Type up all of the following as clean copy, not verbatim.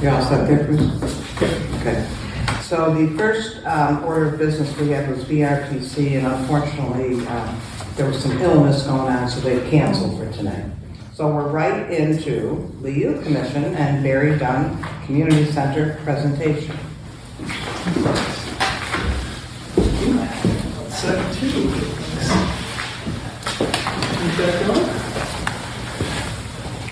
You all set there, Bruce? Okay. So the first order of business we had was VRPC, and unfortunately, there was some illness going on, so they canceled for tonight. So we're right into the Youth Commission and Barry Dunn Community Center presentation. Second two.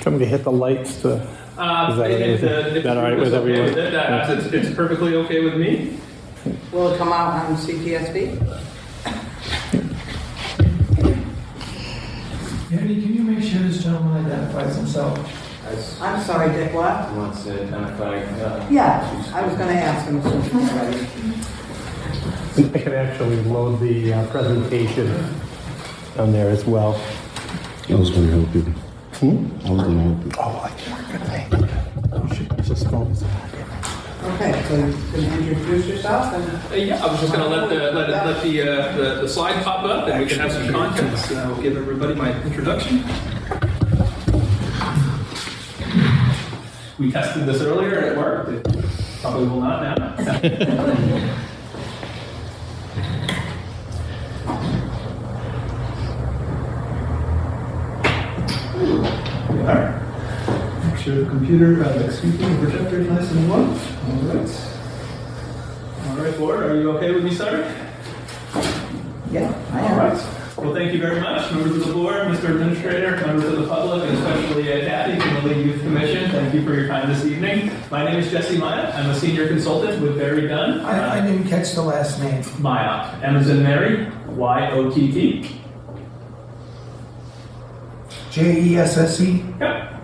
Come to hit the lights to. Is that all right with everyone? It's perfectly okay with me. Will it come out on CTSD? Andy, can you make sure this gentleman identifies himself? I'm sorry, Dick, what? Wants to identify. Yeah, I was going to ask him as soon as he's ready. I can actually load the presentation on there as well. I was going to help you. I was going to help you. Oh, I can't. You should use this phone. Okay, so you can introduce yourself and... Yeah, I was just going to let the slide pop up and we can have some content. I'll give everybody my introduction. We tested this earlier and it worked. It probably will not now. We are. Make sure the computer, the projector is nice and warm. All right, board, are you okay with me starting? Yeah, I All am. right. Well, thank you very much, members of the board, Mr. Administrator, members of the public, and especially Kathy from the League Youth Commission. Thank you for your time this evening. My name is Jesse Myatt. I'm a senior consultant with Barry Dunn. I didn't catch the last name. Myatt. M as in Mary, Y-O-T-T. Jesse? Yep.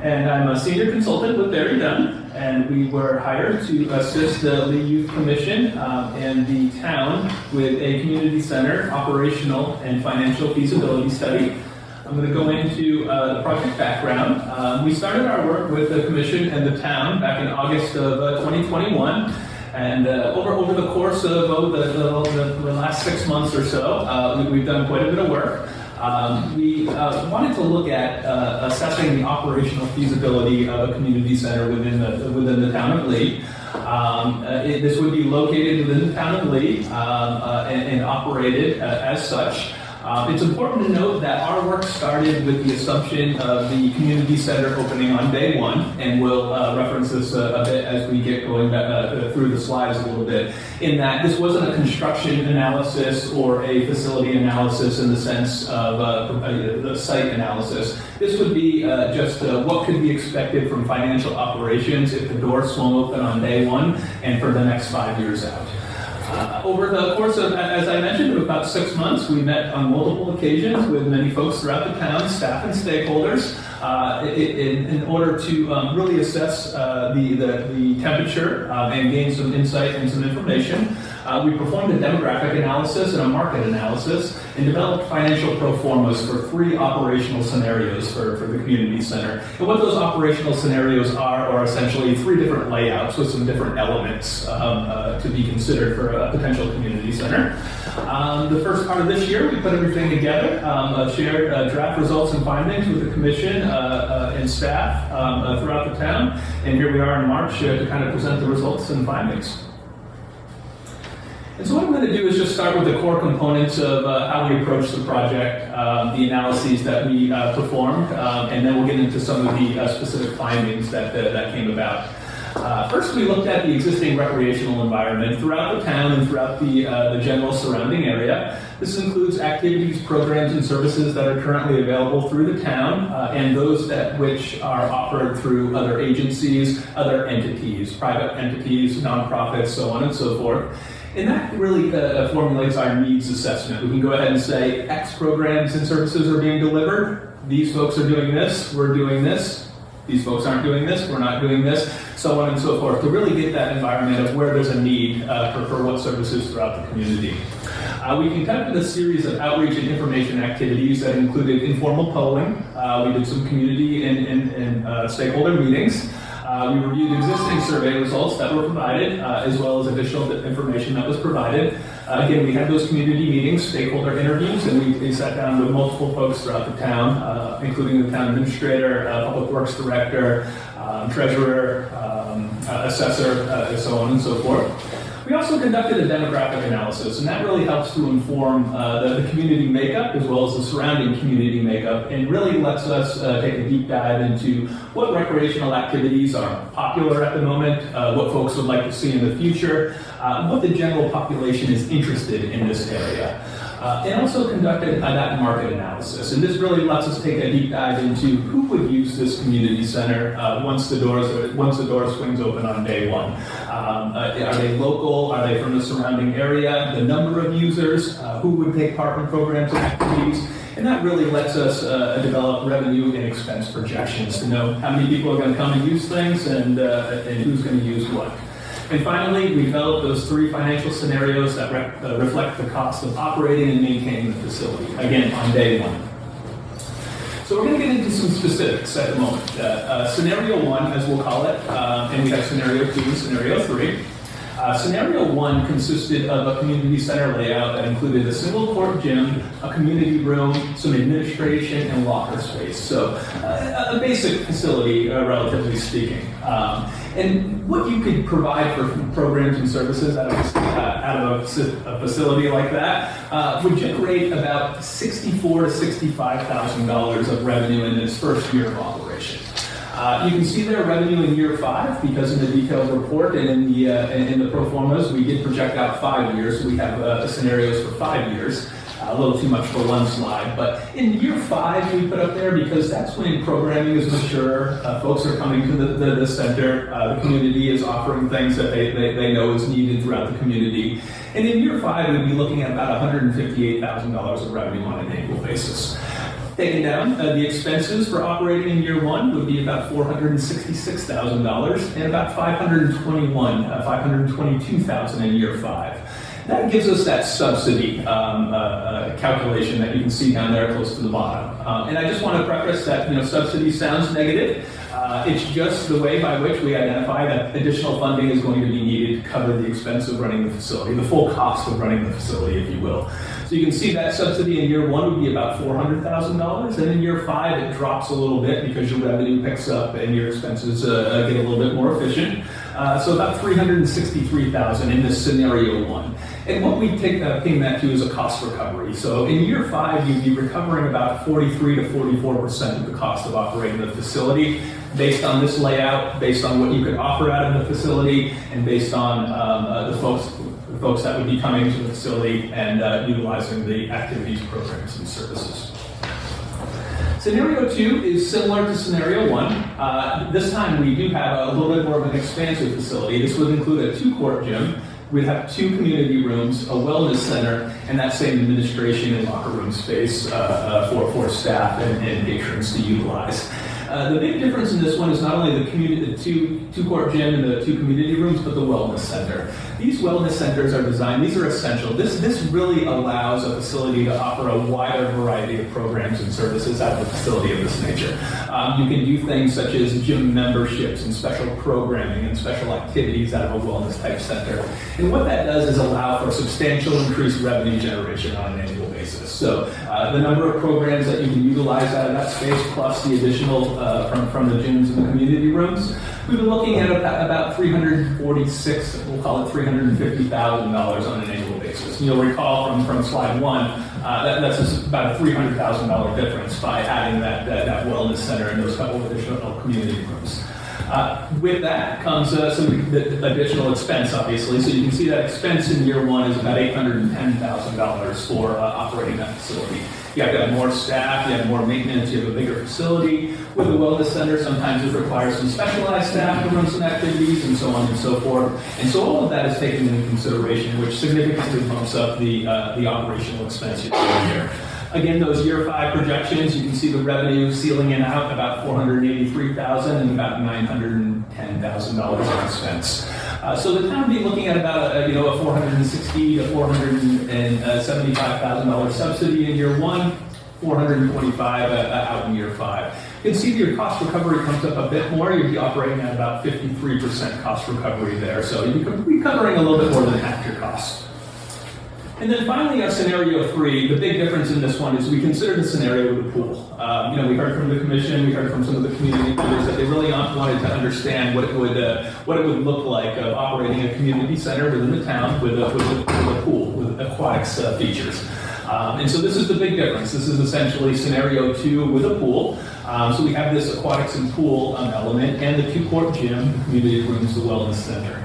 And I'm a senior consultant with Barry Dunn, and we were hired to assist the Lee Youth Commission and the town with a community center operational and financial feasibility study. I'm going to go into the project background. We started our work with the commission and the town back in August of 2021. And over the course of the last 6 months or so, we've done quite a bit of work. We wanted to look at assessing the operational feasibility of a community center within the town of Lee. This would be located within the town of Lee and operated as such. It's important to note that our work started with the assumption of the community center opening on day one, and we'll reference this a bit as we get going through the slides a little bit, in that this wasn't a construction analysis or a facility analysis in the sense of the site analysis. This would be just what could be expected from financial operations if the door swung open on day one and for the next 5 years out. Over the course of, as I mentioned, of about 6 months, we met on multiple occasions with many folks throughout the town, staff and stakeholders, in order to really assess the temperature and gain some insight and some information. We performed a demographic analysis and a market analysis and developed financial pro formas for 3 operational scenarios for the community center. And what those operational scenarios are essentially 3 different layouts with some different elements to be considered for a potential community center. The first part of this year, we put everything together, shared draft results and findings with the commission and staff throughout the town. And here we are in March to kind of present the results and findings. And so what I'm going to do is just start with the core components of how we approach the project, the analyses that we performed, and then we'll get into some of the specific findings that came about. First, we looked at the existing recreational environment throughout the town and throughout the general surrounding area. This includes activities, programs, and services that are currently available through the town and those which are offered through other agencies, other entities, private entities, nonprofits, so on and so forth. And that really formulates our needs assessment. We can go ahead and say X programs and services are being delivered. These folks are doing this, we're doing this. These folks aren't doing this, we're not doing this, so on and so forth, to really get that environment of where there's a need for what services throughout the community. We conducted a series of outreach and information activities that included informal polling. We did some community and stakeholder meetings. We reviewed existing survey results that were provided, as well as additional information that was provided. Again, we had those community meetings, stakeholder interviews, and we sat down with multiple folks throughout the town, including the town administrator, public works director, treasurer, assessor, and so on and so forth. We also conducted a demographic analysis, and that really helps to inform the community makeup as well as the surrounding community makeup, and really lets us take a deep dive into what recreational activities are popular at the moment, what folks would like to see in the future, what the general population is interested in this area. And also conducted that market analysis. And this really lets us take a deep dive into who would use this community center once the door swings open on day one. Are they local? Are they from the surrounding area? The number of users? Who would take part in programs and activities? And that really lets us develop revenue and expense projections to know how many people are going to come and use things and who's going to use what. And finally, we developed those 3 financial scenarios that reflect the cost of operating and maintaining the facility, again, on day one. So we're going to get into some specifics at the moment. Scenario 1, as we'll call it, and we have Scenario 2 and Scenario 3. Scenario 1 consisted of a community center layout that included a single court gym, a community room, some administration, and locker space. So a basic facility, relatively speaking. And what you could provide for programs and services out of a facility like that would generate about $64,000 to $65,000 of revenue in its first year of operation. You can see their revenue in year 5 because in the detailed report and in the pro formas we did project out 5 years. So we have scenarios for 5 years. A little too much for one slide, but in year 5 we put up there because that's when programming is mature, folks are coming to the center, the community is offering things that they know is needed throughout the community. And in year 5 we'd be looking at about $158,000 of revenue on an annual basis. Taken down, the expenses for operating in year 1 would be about $466,000 and about $522,000 in year 5. That gives us that subsidy calculation that you can see down there close to the bottom. And I just want to preface that subsidy sounds negative. It's just the way by which we identify that additional funding is going to be needed to cover the expense of running the facility, the full cost of running the facility, if you will. So you can see that subsidy in year 1 would be about $400,000, and in year 5 it drops a little bit because your revenue picks up and your expenses get a little bit more efficient. So about $363,000 in this scenario 1. And what we came that to is a cost recovery. So in year 5, you'd be recovering about 43 to 44% of the cost of operating the facility based on this layout, based on what you could offer out of the facility, and based on the folks that would be coming to the facility and utilizing the activities, programs, and services. Scenario 2 is similar to Scenario 1. This time we do have a little bit more of an expansive facility. This would include a 2-court gym. We'd have 2 community rooms, a wellness center, and that same administration and locker room space for staff and patrons to utilize. The big difference in this one is not only the 2-court gym and the 2 community rooms, but the wellness center. These wellness centers are designed, these are essential. This really allows a facility to offer a wider variety of programs and services out of a facility of this nature. You can do things such as gym memberships and special programming and special activities out of a wellness type center. And what that does is allow for substantial increased revenue generation on an annual basis. So the number of programs that you can utilize out of that space plus the additional from the gyms and the community rooms, we've been looking at about $346, we'll call it $350,000 on an annual basis. And you'll recall from slide 1, that's about a $300,000 difference by adding that wellness center and those couple of additional community rooms. With that comes some additional expense, obviously. So you can see that expense in year 1 is about $810,000 for operating that facility. You have to have more staff, you have more maintenance, you have a bigger facility. With the wellness center, sometimes it requires some specialized staff to run some activities and so on and so forth. And so all of that is taken into consideration, which significantly bumps up the operational expense year over year. Again, those year 5 projections, you can see the revenue ceiling in out about $483,000 and about $910,000 in expense. So the town would be looking at about a $460,000 to $475,000 subsidy in year 1, $425,000 out in year 5. You can see your cost recovery comes up a bit more. You'd be operating at about 53% cost recovery there. So you'd be recovering a little bit more than half your cost. And then finally, on scenario 3, the big difference in this one is we considered the scenario with a pool. We heard from the commission, we heard from some of the community leaders that they really wanted to understand what it would look like of operating a community center within the town with a pool, with aquatics features. And so this is the big difference. This is essentially scenario 2 with a pool. So we have this aquatics and pool element and the 2-court gym, the community rooms, the wellness center.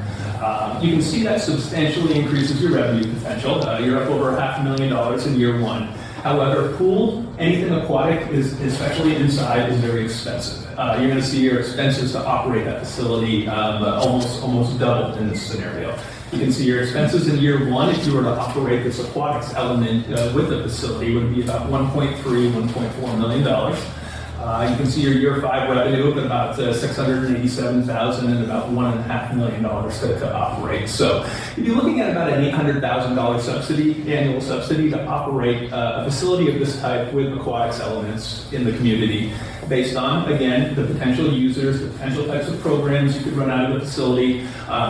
You can see that substantially increases your revenue potential. You're up over $500,000 in year 1. However, pool, anything aquatic, especially inside, is very expensive. You're going to see your expenses to operate that facility almost doubled in this scenario. You can see your expenses in year 1, if you were to operate this aquatics element with the facility, would be about $1.4 million. You can see your year 5 revenue of about $687,000 and about $1.5 million to operate. So you'd be looking at about an $800,000 subsidy, annual subsidy, to operate a facility of this type with aquatics elements in the community, based on, again, the potential users, the potential types of programs you could run out of the facility,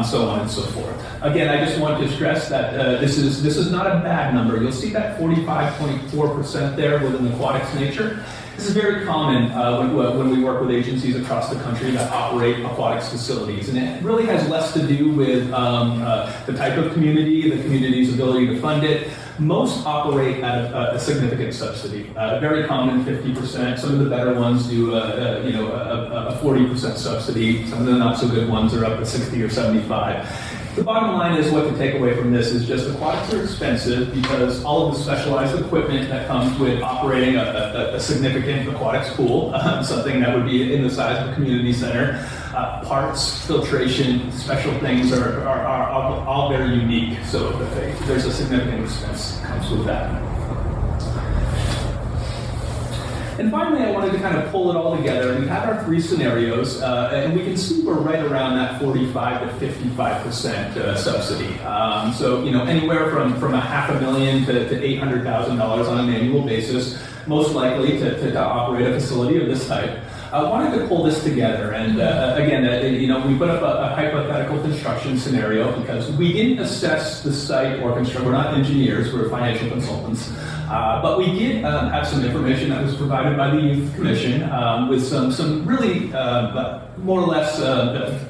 so on and so forth. Again, I just want to stress that this is not a bad number. You'll see that 45.4% there within the aquatics nature. This is very common when we work with agencies across the country that operate aquatics facilities, and it really has less to do with the type of community, the community's ability to fund it. Most operate at a significant subsidy, very common 50%. Some of the better ones do a 40% subsidy. Some of the not so good ones are up at 60 or 75. The bottom line is what to take away from this is just aquatics are expensive because all of the specialized equipment that comes with operating a significant aquatics pool, something that would be in the size of a community center, parts, filtration, special things are all very unique. So there's a significant expense that comes with that. And finally, I wanted to kind of pull it all together. We have our 3 scenarios, and we can see we're right around that 45 to 55% subsidy. So, anywhere from $500,000 to $800,000 on an annual basis, most likely to operate a facility of this type. I wanted to pull this together, and again, we put up a hypothetical construction scenario because we didn't assess the site or construct. We're not engineers; we're financial consultants. But we did have some information that was provided by the Youth Commission with some really more or less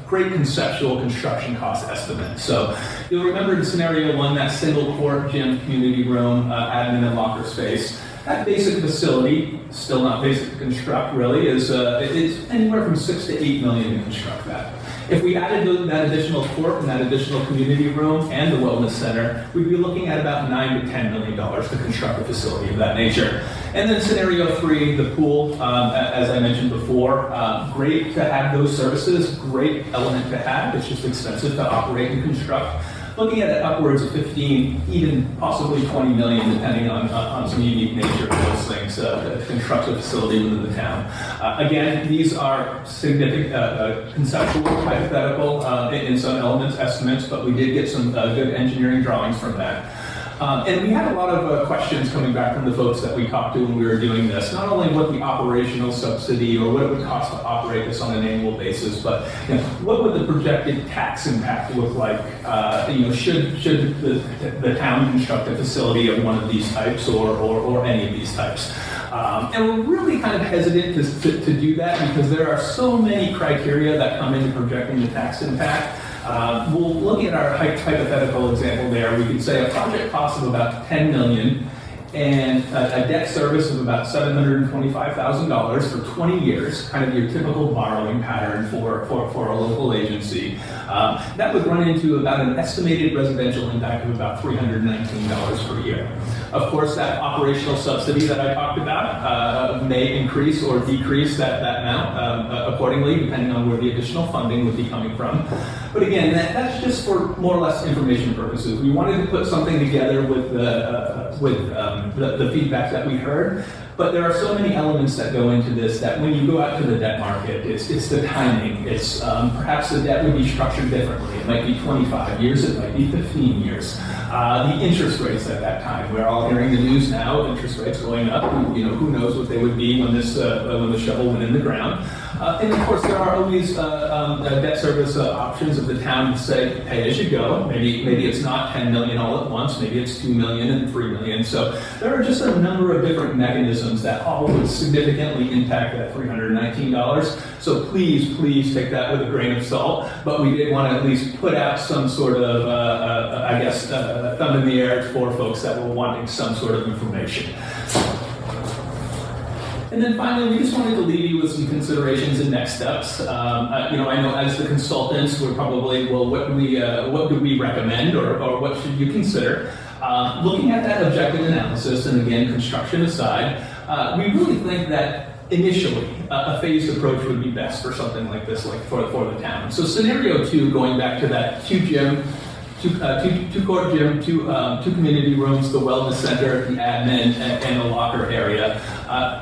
great conceptual construction cost estimates. So you'll remember in scenario 1, that single court gym, community room, admin and locker space. That basic facility, still not basic to construct really, is anywhere from $6 to $8 million to construct that. If we added that additional court and that additional community room and the wellness center, we'd be looking at about $9 to $10 million to construct a facility of that nature. And then scenario 3, the pool, as I mentioned before, great to have those services, great element to have. It's just expensive to operate and construct. Looking at upwards of 15, even possibly 20 million, depending on some unique nature of those things, to construct a facility within the town. Again, these are significant, conceptual, hypothetical, in some elements, estimates, but we did get some good engineering drawings from that. And we had a lot of questions coming back from the folks that we talked to when we were doing this. Not only what the operational subsidy or what it would cost to operate this on an annual basis, but what would the projected tax impact look like? Should the town construct a facility of one of these types or any of these types? And we're really kind of hesitant to do that because there are so many criteria that come into projecting the tax impact. We'll look at our hypothetical example there. We could say a project cost of about $10 million and a debt service of about $725,000 for 20 years, kind of your typical borrowing pattern for a local agency. That would run into about an estimated residential impact of about $319 per year. Of course, that operational subsidy that I talked about may increase or decrease that amount accordingly, depending on where the additional funding would be coming from. But again, that's just for more or less information purposes. We wanted to put something together with the feedback that we heard. But there are so many elements that go into this that when you go out to the debt market, it's the timing. It's perhaps the debt would be structured differently. It might be 25 years, it might be 15 years. The interest rates at that time. We're all hearing the news now, interest rates going up. Who knows what they would be when the shovel went in the ground. And of course, there are always debt service options of the town to say, pay as you go. Maybe it's not 10 million all at once, maybe it's 2 million and 3 million. So there are just a number of different mechanisms that all would significantly impact that $319. So please take that with a grain of salt. But we did want to at least put out some sort of, thumb in the air for folks that were wanting some sort of information. And then finally, we just wanted to leave you with some considerations and next steps. I know as the consultants, we're probably, well, what do we recommend or what should you consider? Looking at that objective analysis, and again, construction aside, we really think that initially, a phased approach would be best for something like this, like for the town. So scenario 2, going back to that two-court gym, two community rooms, the wellness center, the admin, and the locker area,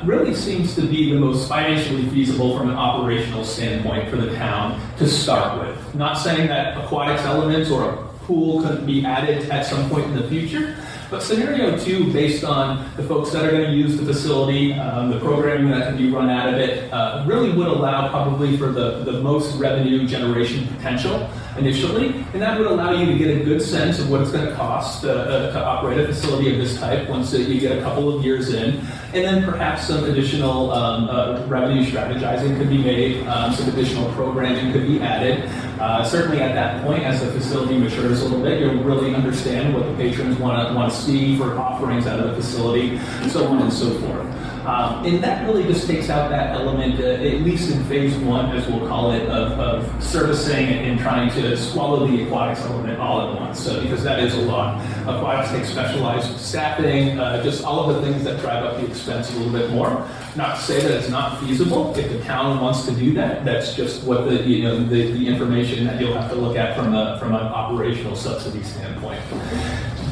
really seems to be the most financially feasible from an operational standpoint for the town to start with. Not saying that aquatics elements or a pool couldn't be added at some point in the future, but scenario 2, based on the folks that are going to use the facility, the programming that can be run out of it, really would allow probably for the most revenue generation potential initially, and that would allow you to get a good sense of what it's going to cost to operate a facility of this type once you get a couple of years in, and then perhaps some additional revenue strategizing could be made, some additional programming could be added. Certainly at that point, as the facility matures a little bit, you'll really understand what the patrons want to see for offerings out of the facility, so on and so forth. And that really just takes out that element, at least in phase 1, as we'll call it, of servicing and trying to swallow the aquatics element all at once, because that is a lot. Aquatics takes specialized staffing, just all of the things that drive up the expense a little bit more. Not to say that it's not feasible. If the town wants to do that, that's just what the information that you'll have to look at from an operational subsidy standpoint.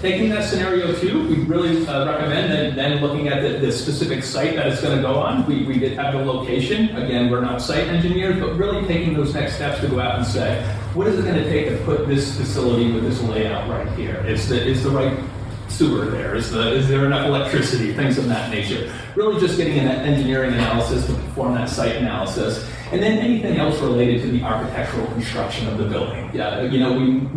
Taking that scenario 2, we really recommend then looking at the specific site that it's going to go on. We did have the location. Again, we're not site engineers, but really taking those next steps to go out and say, what is it going to take to put this facility with this layout right here? Is the right sewer there? Is there enough electricity? Things of that nature. Really just getting an engineering analysis to perform that site analysis. And then anything else related to the architectural construction of the building. Yeah, we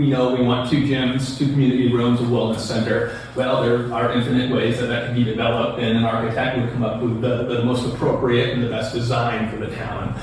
know we want 2 gyms, 2 community rooms, a wellness center. Well, there are infinite ways that can be developed, and an architect would come up with the most appropriate and the best design for the town.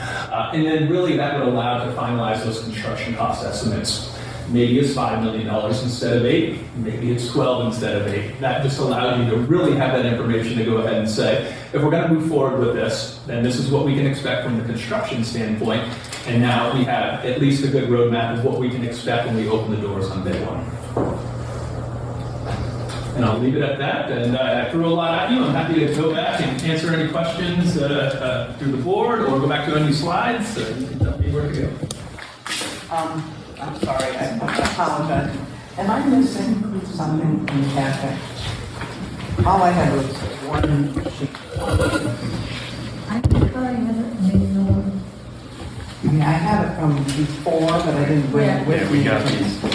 And then really that would allow to finalize those construction cost estimates. Maybe it's $5 million instead of 8. Maybe it's 12 instead of 8. That just allows you to really have that information to go ahead and say, if we're going to move forward with this, then this is what we can expect from the construction standpoint. And now we have at least a good roadmap of what we can expect when we open the doors on day 1. And I'll leave it at that. And I threw a lot at you. I'm happy to go back and answer any questions through the board, or go back to any slides. So you can tell me where to go. I'm sorry, I apologize. Am I missing something in the packet? All I had was one sheet. I think I have it, maybe no one. I have it from before, but I didn't bring it with me. We got these a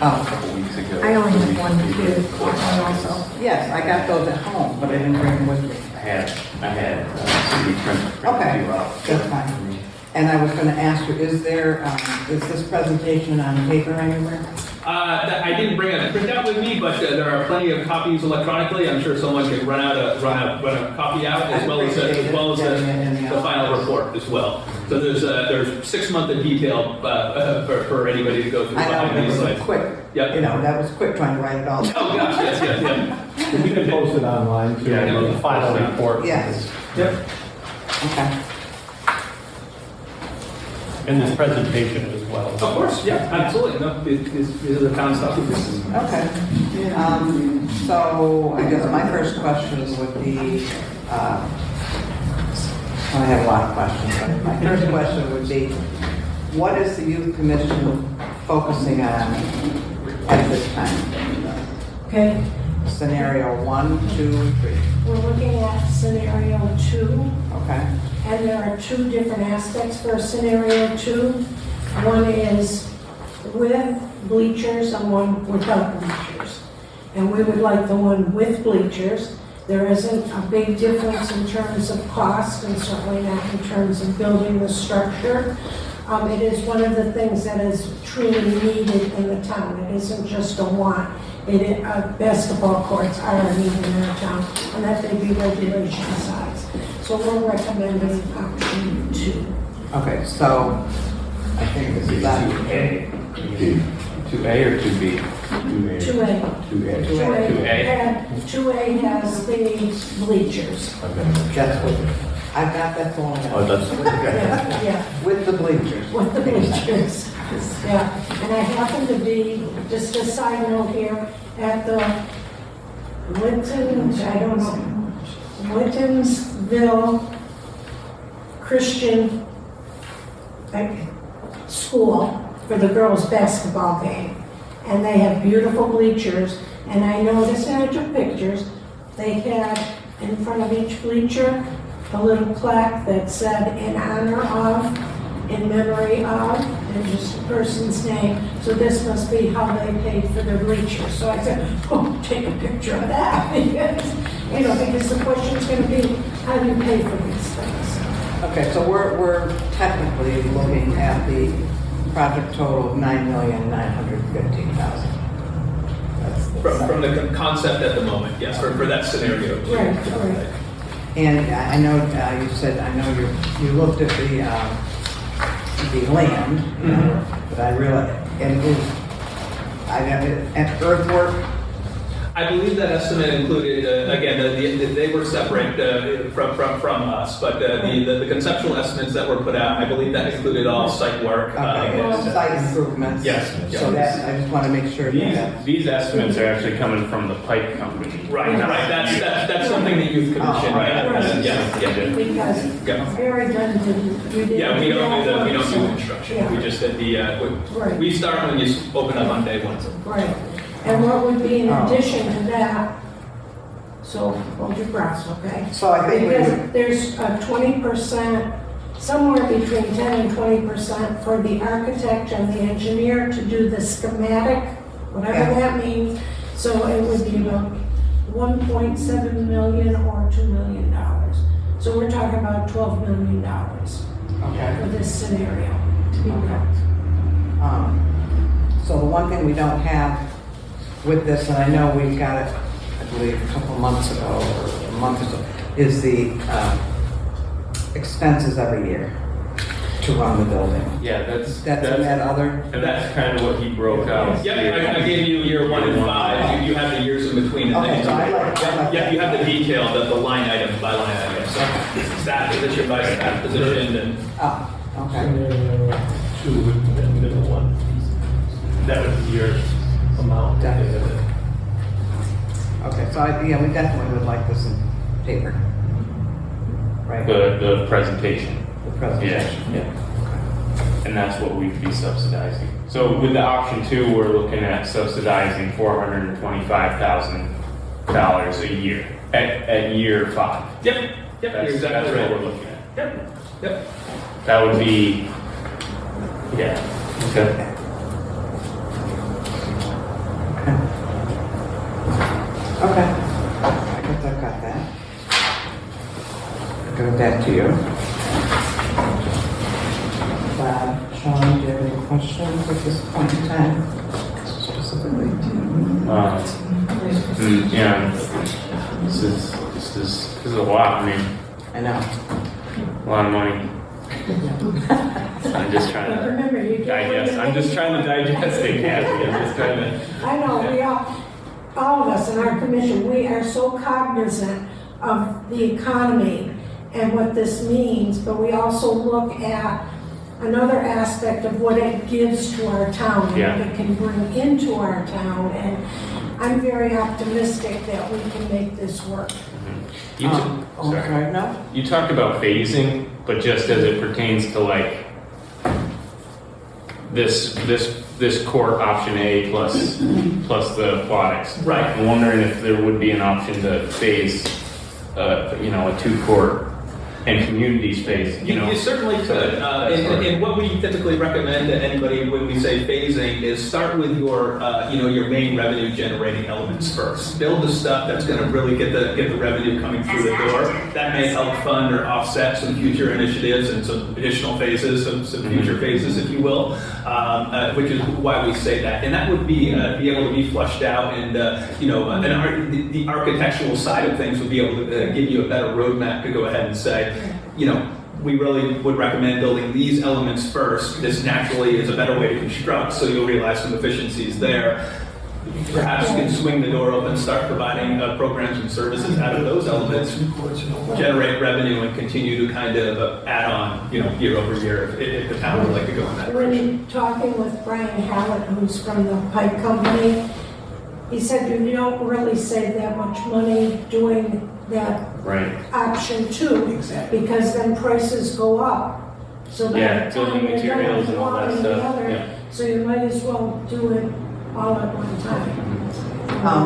couple weeks ago. I only have one too, I also. Yes, I got those at home, but I didn't bring them with me. I had city print Okay, you out. that's fine. And I was going to ask you, is this presentation on paper anywhere? I didn't bring a printout with me, but there are plenty of copies electronically. I'm sure someone can run a copy out, as well as the final report as well. So there's 6 months of detail for anybody to go through. I know, behind these it was slides. quick. Yep. That was quick trying to write it all. Oh gosh, yes. You can post it online too, Yeah, the final report. Yes, Yep. okay. And this presentation as well. Of course, yeah, absolutely. No, these are the town stuff. Okay. So I guess my first question would be, I have a lot of questions, but my first question would be, what is the youth commission focusing on at this time? Okay, Scenario 1, 2, 3. we're looking at scenario 2, Okay. and there are 2 different aspects for scenario 2. One is with bleachers and one without bleachers. And we would like the one with bleachers There isn't a big difference in terms of cost and certainly not in terms of building the structure. It is one of the things that is truly needed in the town. It isn't just a want. Basketball courts are a need in our town, and that they be regulation size. So we're recommending option 2. Okay, so I think this is that. 2A or 2B? 2A. 2A. 2A has the bleachers. That's what, I've got that going on. Oh, that's, Yeah, With the bleachers. with the bleachers. Yeah, and I happen to be, just a side note here, at the Whittinsville Christian school for the girls' basketball game. And they have beautiful bleachers, and I noticed, and I took pictures, they had in front of each bleacher a little plaque that said in honor of, in memory of, and just a person's name. So this must be how they paid for their bleachers. So I said, oh, take a picture of that. Because the question's gonna be, how do you pay for these things? Okay, so we're technically looking at the project total of $9,915,000. That's the From the concept at the moment, yes, for that scenario. too. Right. And I know you said, I know you looked at the land, but I realize, and earthwork. I believe that estimate included, again, they were separate from us, but the conceptual estimates that were put out, I believe that included all site work. Okay, site improvements. Yes. So that, I just want to make sure that. These estimates are actually coming from the pipe company. Right. That's something the youth commission. Yeah. Because Barry Dunn didn't. Yeah, we don't do construction. Yeah. We just did Right. we start when you open up on day one. Right. And what would be in addition to that, so hold your breath, okay? So I think Because there's a 20%, somewhere between 10 and 20% for the architect and the engineer to do the schematic, whatever that means. So it would be about 1.7 million or $2 million. So we're talking about $12 million Okay. for this scenario to be built. So the one thing we don't have with this, and I know we got it, I believe, a couple months ago, or a month or so, is the expenses every year to run the building. Yeah, that's That's in that other, and that's kind of what he broke out. Yep, I gave you year 1 and 5. You have the years in between. And Okay, so I like you have the detail, the line item by line item. So staff position by staff position, and okay. Two, the middle one. That would be your amount. Definitely. Okay, so we definitely would like this in paper. Right? The presentation. The presentation. Yeah. And that's what we'd be subsidizing. So with the option 2, we're looking at subsidizing $425,000 a year at year 5. Yep, you're That's exactly what right. we're looking at. Yep. That would be, yeah. Okay. Okay. I guess I've got that. Go back to you. Sean, do you have any questions at this point in time? Specifically Yeah. This is a lot. I mean, I know. a lot of money. I'm just trying But to remember, you get digest. I'm just trying to digest it, Kathy. I'm just trying to. I know, we all of us in our commission, we are so cognizant of the economy and what this means, but we also look at another aspect of what it gives to our town, and Yeah. what it can bring into our town, and I'm very optimistic that we can make this work. You, Okay, no? you talked about phasing, but just as it pertains to like this court option A plus the aquatics. Right. I'm wondering if there would be an option to phase, a 2-court and community space, you know. You certainly could. And what we typically recommend to anybody when we say phasing is start with your, your main revenue generating elements first. Build the stuff that's going to really get the revenue coming through the door. That may help fund or offset some future initiatives and some additional phases, some future phases, if you will, which is why we say that. And that would be able to be flushed out, and the architectural side of things would be able to give you a better roadmap to go ahead and say, we really would recommend building these elements first. This naturally is a better way to construct, so you'll realize some efficiencies there. Perhaps you can swing the door open, start providing programs and services out of those elements, generate revenue, and continue to kind of add on, year over year if the town would like to go in that direction. When talking with Brian Hallett, who's from the pipe company, he said you don't really save that much money doing that Right. option 2, Exactly. because then prices go up. So by Yeah, the time building you're done materials with and all one that and the stuff, other, yeah. so you might as well do it all at one time.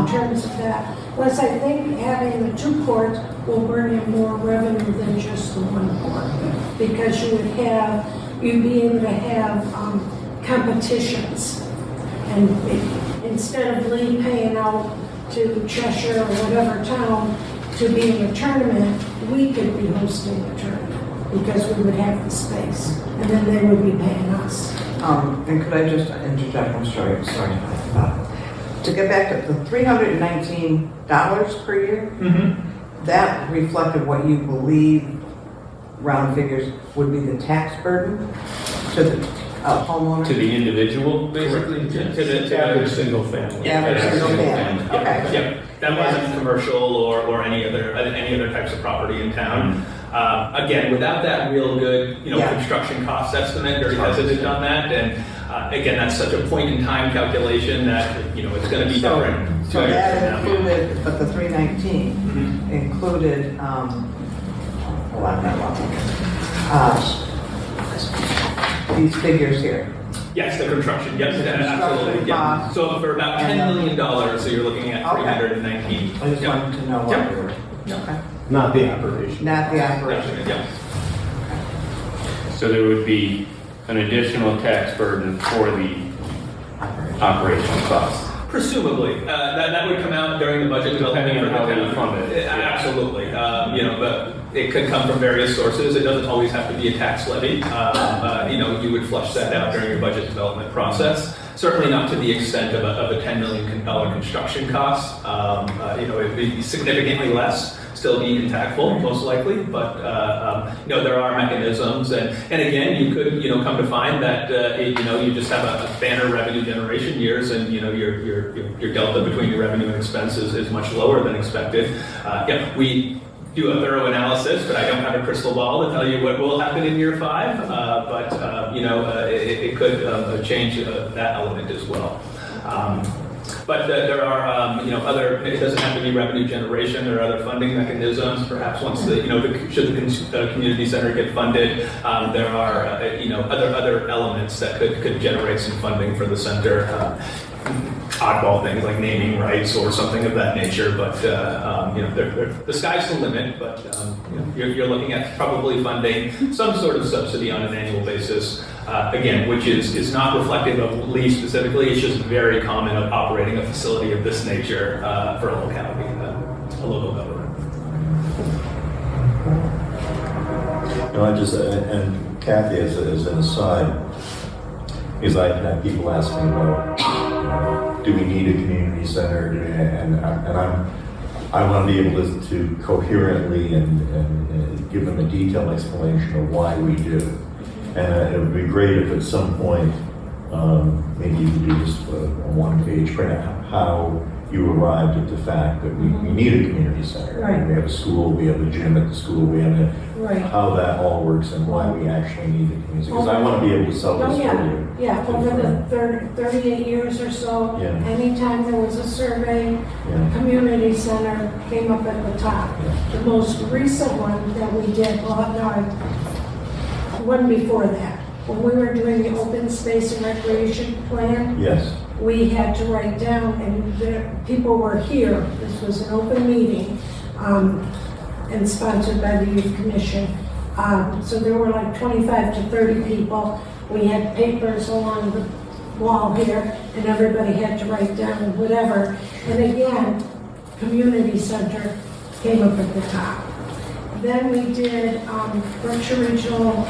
In terms of that, plus I think having the 2 courts will bring in more revenue than just the 1 court, because you'd be able to have competitions, and instead of Lee paying out to Cheshire or whatever town to be in a tournament, we could be hosting the tournament because we would have the space, and then they would be paying us. And could I just interject? I'm sorry. To get back to the $319 per year, that reflected what you believe, round figures, would be the tax burden to the homeowner? To the individual, basically? To the Average single family. Average single family. Yeah, Okay. yeah. That wasn't commercial or any other types of property in town. Again, without that real good, Yeah. construction cost estimate, very hesitant on that. And again, that's such a point in time calculation that, it's going to be different. So 2 years that from now. included, but the 319 included, hold on, not long. These figures here. Yes, the construction, yes, absolutely, yeah. cost. So for about $10 million, so you're looking at Okay. 319. I just Yeah. wanted to know what Yep. we were, okay. Not the operation. Not the operation. Yeah. So there would be an additional tax burden for the operational costs. Presumably, that would come out during the budget development. Depending on for the how we town. fund it. Absolutely, but it could come from various sources. It doesn't always have to be a tax levy. You would flush that out during your budget development process. Certainly not to the extent of a $10 million construction cost. It would be significantly less. Still be impactful, most likely, but there are mechanisms, and again, you could come to find that you just have a banner revenue generation years, and your delta between your revenue and expenses is much lower than expected. We do a thorough analysis, but I don't have a crystal ball to tell you what will happen in year 5. It could change that element as well. But there are, other. It doesn't have to be revenue generation. There are other funding mechanisms. Perhaps once should the community center get funded, there are, other elements that could generate some funding for the center. Oddball things like naming rights or something of that nature. But the sky's the limit. But you're looking at probably funding some sort of subsidy on an annual basis. Again, which is not reflective of Lee specifically. It's just very common of operating a facility of this nature for a locality, a local government. And Kathy, as an aside, because I've had people ask me about, do we need a community center? I want to be able to coherently and give them a detailed explanation of why we do. And it would be great if at some point, maybe you could do just a one-page print out how you arrived at the fact that we need a community center. Right. We have a school, we have a gym at the school, we have Right. how that all works and why we actually need the community. Because I want to be able to sell Oh, this yeah. for you. Yeah, over the 38 years or so, Yeah. anytime there was a survey, Yeah. community center came up at the top. Yeah. The most recent one that we did, one before that, when we were doing the open space and recreation plan, Yes. we had to write down, and people were here, this was an open meeting, and sponsored by the Youth Commission, So there were like 25 to 30 people. We had papers along the wall here, and everybody had to write down whatever. And again, community center came up at the top. Then we did Berkshire Regional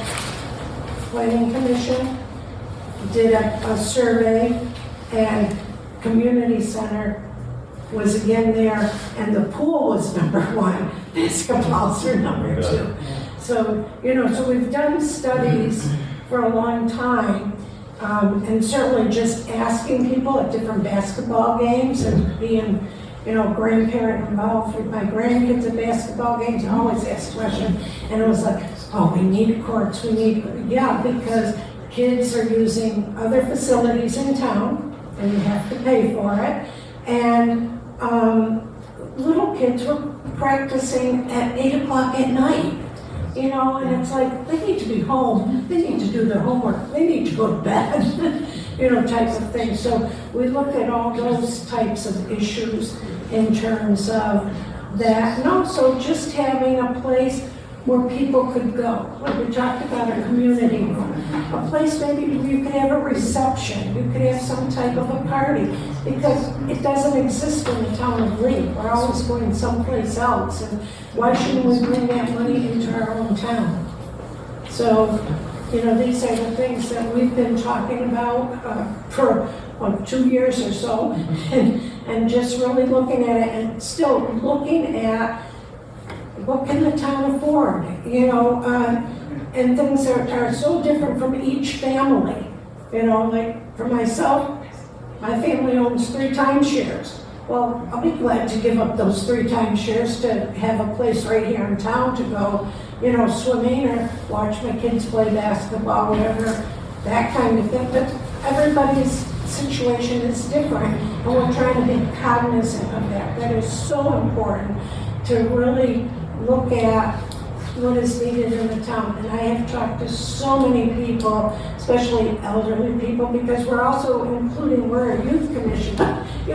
Planning Commission, did a survey, and community center was again there, and the pool was number one, basketballs were number two. So, so we've done studies for a long time, and certainly just asking people at different basketball games and being, grandparent involved with my grandkids at basketball games, I always ask questions, and it was like, oh, we need courts, because kids are using other facilities in town, and you have to pay for it, and little kids were practicing at 8 o'clock at night. And it's like, they need to be home, they need to do their homework, they need to go to bed, types of things. So we looked at all those types of issues in terms of that. And also just having a place where people could go. Like we talked about a community room, a place maybe where you could have a reception, you could have some type of a party, because it doesn't exist in the town of Lee. We're always going someplace else, and why shouldn't we bring that money into our own town? So, these are the things that we've been talking about for 2 years or so, and just really looking at it, and still looking at what can the town afford, and things are so different from each family. Like for myself, my family owns 3 timeshares. Well, I'll be glad to give up those 3 timeshares to have a place right here in town to go, swimming or watch my kids play basketball, whatever, that kind of thing. But everybody's situation is different, and we're trying to be cognizant of that. That is so important to really look at what is needed in the town. And I have talked to so many people, especially elderly people, because we're also including, we're a youth commission. We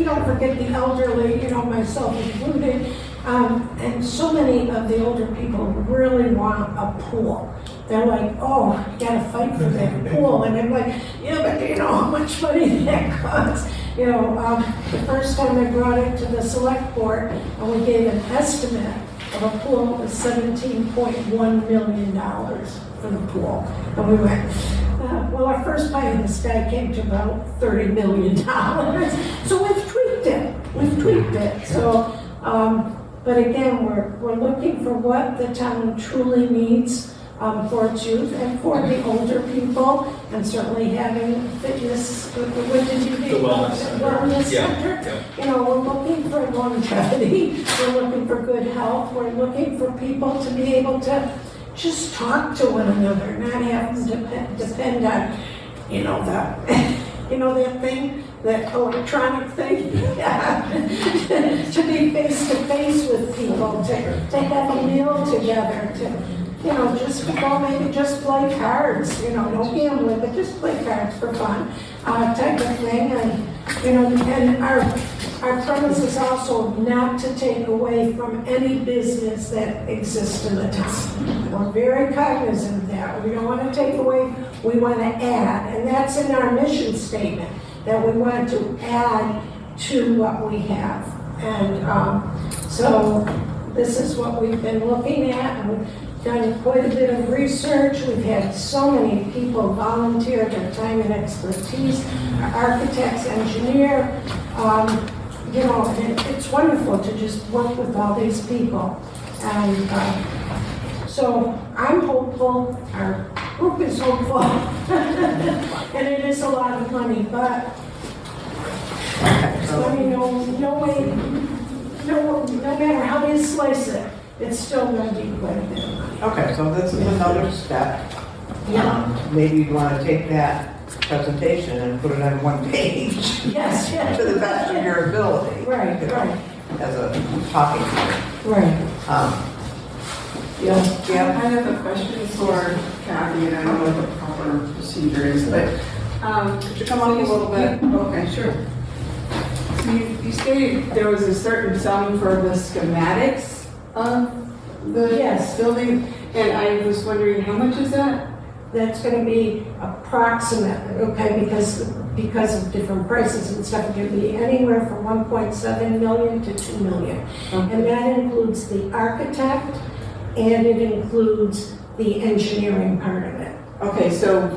don't forget the elderly, myself included. And so many of the older people really want a pool. They're like, oh, you gotta fight for that pool. And I'm like, yeah, but do you know how much money that costs? The first time I brought it to the Selectboard, and we gave an estimate of a pool, it was $17.1 million for the pool. And we went, well, our first pie in the sky came to about $30 million. So we've tweaked it. So, but again, we're looking for what the town truly needs for its youth and for the older people, and certainly having fitness, The wellness center. Wellness Yeah. center. We're looking for longevity, we're looking for good health, we're looking for people to be able to just talk to one another, not having to depend on, that thing, that electronic thing, to be face to face with people, to have a meal together, to just go maybe just play cards, no gambling, but just play cards for fun, type of thing. And our premise is also not to take away from any business that exists in the town. We're very cognizant of that. We don't want to take away, we want to add, and that's in our mission statement, that we want to add to what we have. And so this is what we've been looking at, and we've done quite a bit of research. We've had so many people volunteer their time and expertise, architects, engineer, and it's wonderful to just work with all these people. And so I'm hopeful, our group is hopeful, and it is a lot of money, but no matter how you slice it, it's still going to be quite a bit of money. Okay, so this is another step. Maybe you want to take that presentation and put it on one page. Yes, yes. To the best of your ability. Right, right. As a talking point. Right. Yeah. I have a question for Kathy, and I don't know what the proper procedure is, but could you come up a little bit? Okay, sure. So you stated there was a certain sum for the schematics of the Yes. building. And I was wondering, how much is that? That's gonna be approximate, okay, because of different prices and stuff, it can be anywhere from 1.7 million to 2 million. And that includes the architect, and it includes the engineering part of it. Okay, so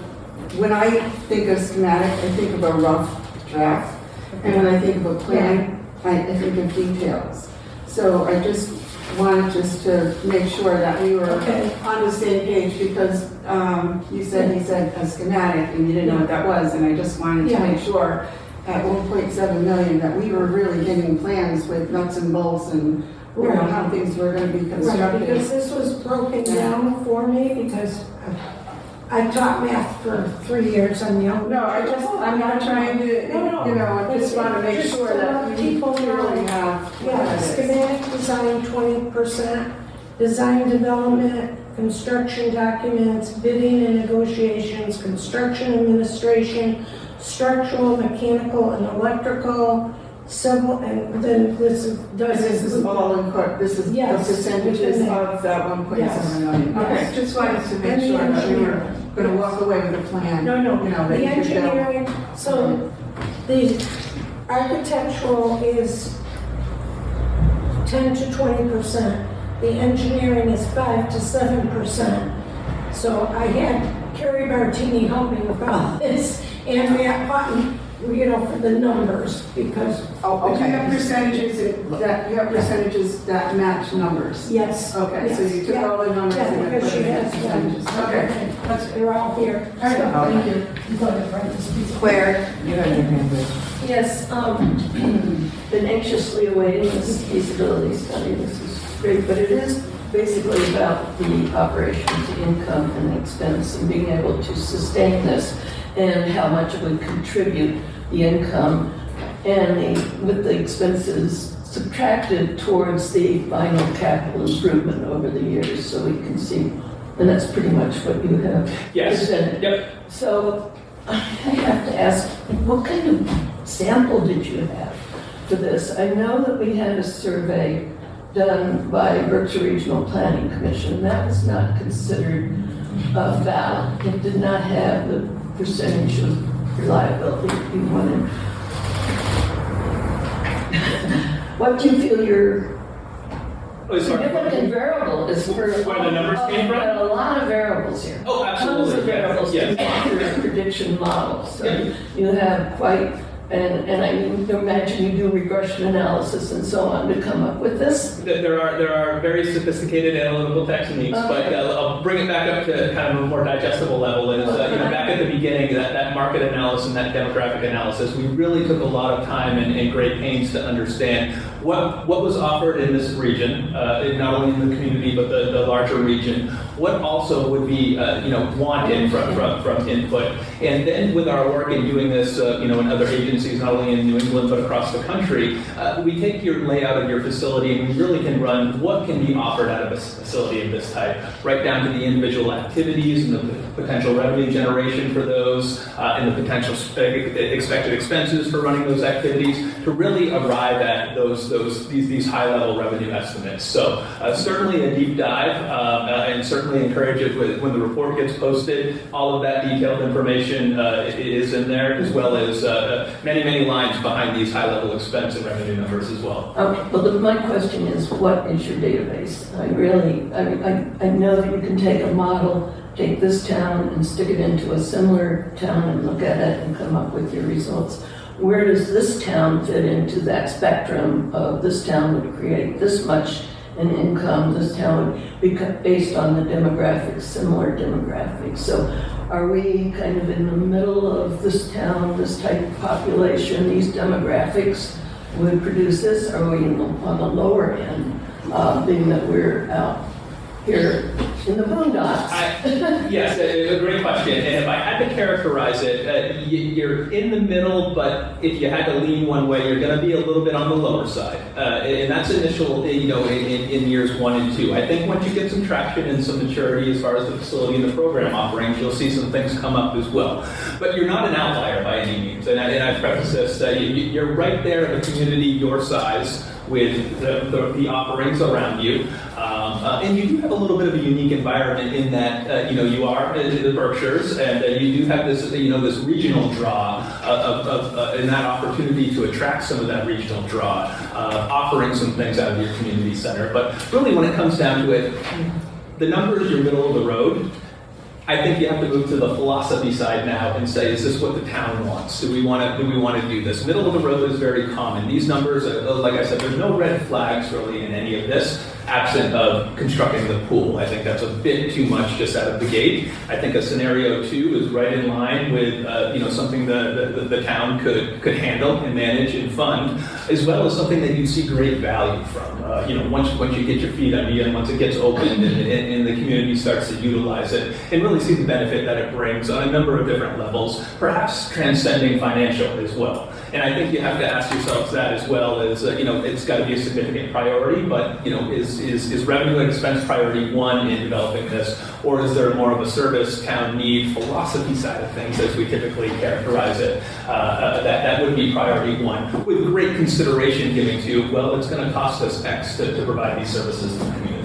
when I think of schematic, I think of a rough draft. And when I think of a plan, I think of details. So I just wanted to make sure that we were Okay. on the same page, because he said a schematic and you didn't know what that was, and I just wanted to Yeah. make sure at 1.7 million that we were really getting plans with nuts and bolts and, you know, Right. how things were gonna be Right, constructed. because this was broken down for me, because I taught math for 3 years, I'm young. No, I'm not trying to, No. you know, I just want to make Just sure to that let you people really know. have what Yeah, that is. schematic design 20%, design development, construction documents, bidding and negotiations, construction administration, structural, mechanical, and electrical, civil, and then this This is all in court, this is the Yes, percentages within that. of that 1.7 million. Yes. Okay, just wanted to make And the sure that we were engineering. going to walk away with a plan. No, You know, that the you could build. engineering, so the architectural is 10 to 20%. The engineering is 5 to 7%. So I had Carrie Martini help me with all this, and Matt Hutton, you know, for the numbers, because, But you have percentages that match numbers. yes. Okay, so you took yes, all the numbers yeah, and then because put she it in has, percentages. Okay. They're all here. All right, thank you. I'm going to write this piece of- Claire, you had your hand raised. Yes, been anxiously awaiting this feasibility study. This is great, but it is basically about the operations, the income and the expense, and being able to sustain this, and how much it would contribute the income and with the expenses subtracted towards the final capital improvement over the years, so we can see. And that's pretty much what you have Yes. presented. Yep. So I have to ask, what kind of sample did you have for this? I know that we had a survey done by Berkshire Regional Planning Commission. That was not considered valid. It did not have the percentage of reliability you wanted. What do you feel your Oh, sorry. significant variable is for? Where the numbers came from? A lot of variables here. Oh, absolutely. Tons of variables Yes. to make your prediction model. So Yeah. you have quite, and I mean, imagine you do regression analysis and so on to come up with this. There are very sophisticated analytical techniques, but I'll bring it back up to kind of a more digestible level. Is back at the beginning, that market analysis and that demographic analysis, we really took a lot of time and great pains to understand what was offered in this region, not only in the community but the larger region. What also would be wanted from input, and then with our work in doing this, in other agencies, not only in New England but across the country, we take your layout of your facility and we really can run what can be offered out of a facility of this type, right down to the individual activities and the potential revenue generation for those, and the potential expected expenses for running those activities, to really arrive at these high-level revenue estimates. So certainly a deep dive, and certainly encourage it when the report gets posted. All of that detailed information is in there, as well as many lines behind these high-level expense and revenue numbers as well. Okay, well, my question is, what is your database? I know that you can take a model, take this town and stick it into a similar town and look at it and come up with your results. Where does this town fit into that spectrum of this town would create this much in income, this town would be based on the demographics, similar demographics. So are we kind of in the middle of this town, this type of population, these demographics would produce this? Or are we on the lower end, being that we're out here in the boondocks? Yes, a great question. And if I had to characterize it, you're in the middle, but if you had to lean one way, you're going to be a little bit on the lower side. And that's initial, in years 1 and 2. I think once you get some traction and some maturity as far as the facility and the program offerings, you'll see some things come up as well. But you're not an outlier by any means. And I preface this, you're right there in a community your size with the offerings around you. And you do have a little bit of a unique unique environment in that, you are in the Berkshires, and you do have this, this regional draw and that opportunity to attract some of that regional draw, offering some things out of your community center. But really, when it comes down to it, the numbers, you're middle of the road. I think you have to move to the philosophy side now and say, is this what the town wants? Do we want to do this? Middle of the road is very common. These numbers, like I said, there's no red flags really in any of this, absent of constructing the pool. I think that's a bit too much just out of the gate. I think a scenario 2 is right in line with something the town could handle and manage and fund, as well as something that you see great value from. Once you get your feet under you and once it gets opened and the community starts to utilize it, and really see the benefit that it brings on a number of different levels, perhaps transcending financial as well. And I think you have to ask yourselves that as well as, it's got to be a significant priority, but, is revenue and expense priority 1 in developing this, or is there more of a service town need philosophy side of things as we typically characterize it? That would be priority 1, with great consideration given to, well, it's going to cost us X to provide these services to the community.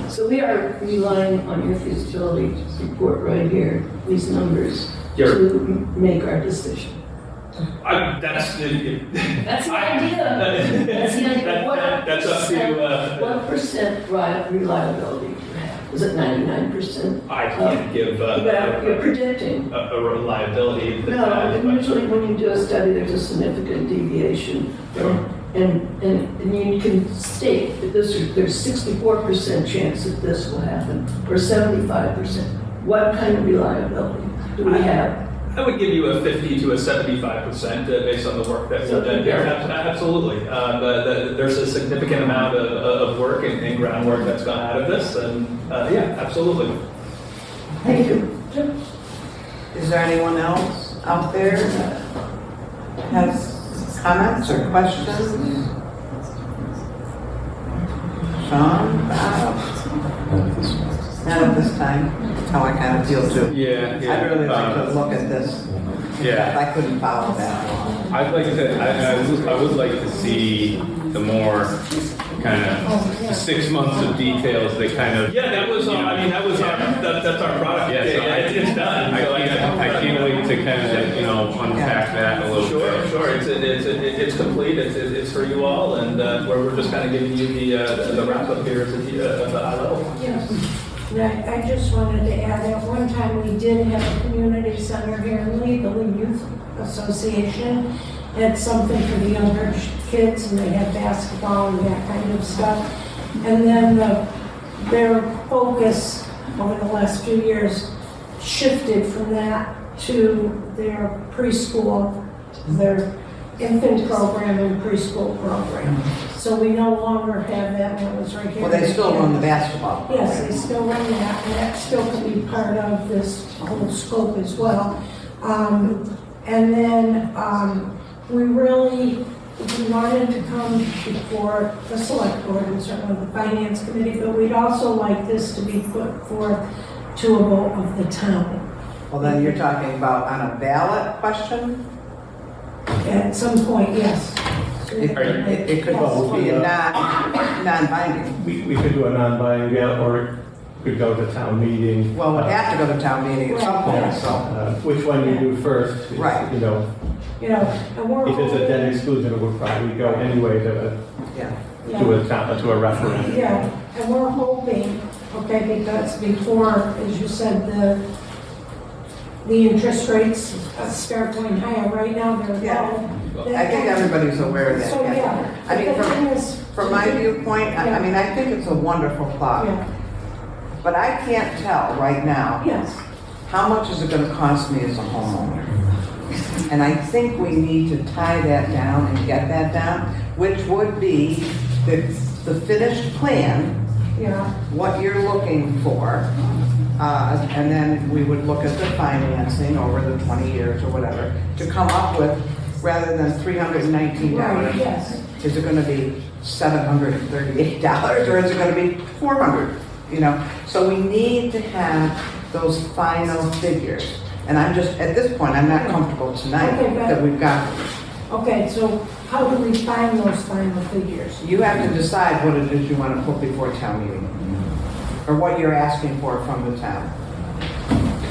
So we are relying on your feasibility report right here, these numbers, to make our decision. That's the idea. That's the idea. That's up to... What percent reliability do you have? Is it 99%? I can't give... You're predicting. A reliability... No, usually when you do a study, there's a significant deviation. And you can state that there's 64% chance that this will happen, or 75%. What kind of reliability do we have? I would give you a 50 to a 75% based on the work that we've done here. Absolutely. There's a significant amount of work and groundwork that's gone out of this, and absolutely. Thank you. Is there anyone else out there that has comments or questions? Sean? Not at this time. That's how I kind of feel too. Yeah. I'd really like to look at this. Yeah. I couldn't follow that long. I'd like to, I would like to see the more kind of 6 months of details that kind of. Yeah, that was, that's our product. Yeah, so it's done. I can't wait to kind of, unpack that a little bit. Sure. It's complete. It's for you all, and we're just kind of giving you the wrap up here at the high level. Yes. Right, I just wanted to add, at one time we did have a community center here in Lee, the Lee Youth Association. Had something for the younger kids, and they had basketball and that kind of stuff. And then their focus over the last few years shifted from that to their preschool, their infant program and preschool program. So we no longer have that, and it was right here. Well, they still run the basketball program. Yes, they still run that, and that still can be part of this whole scope as well. And then we really wanted to come before the select board and certainly the finance committee, but we'd also like this to be put forth to a vote of the town. Well, then you're talking about on a ballot question? At some point, yes. It could be a non-binding. We could do a non-binding ballot, or it could go to town meeting. Well, we'd have to go to town meeting at some point, so. Which one you do first? is, Right. And we're If it's a debt exclusion, it would probably go anyway to a referendum. Yeah, and we're hoping, because before, as you said, the interest rates start going higher. Right now, they're low. I think everybody's aware of that. So, yeah. I mean, from my viewpoint, I think it's a wonderful thought. Yeah. But I can't tell right now, Yes. how much is it gonna cost me as a homeowner? And I think we need to tie that down and get that down, which would be the finished plan, Yeah. what you're looking for. And then we would look at the financing over the 20 years or whatever to come up with, rather than $319. Right, yes. Is it gonna be $738 or is it gonna be $400? So we need to have those final figures. And I'm just, at this point, I'm not comfortable tonight that we've got them. Okay, so how do we find those final figures? You have to decide what it is you want to put before town meeting. Or what you're asking for from the town?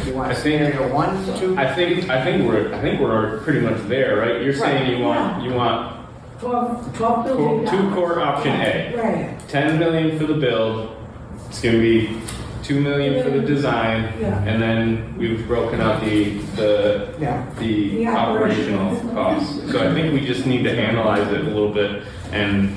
You want I think- scenario 1, 2? I think we're pretty much there, right? You're saying you want 12 billion. two core option A. Right, 10 million for the build, it's gonna be 2 million for the design, Yeah. and then we've broken out the Yeah. The operational operational. costs. So I think we just need to analyze it a little bit and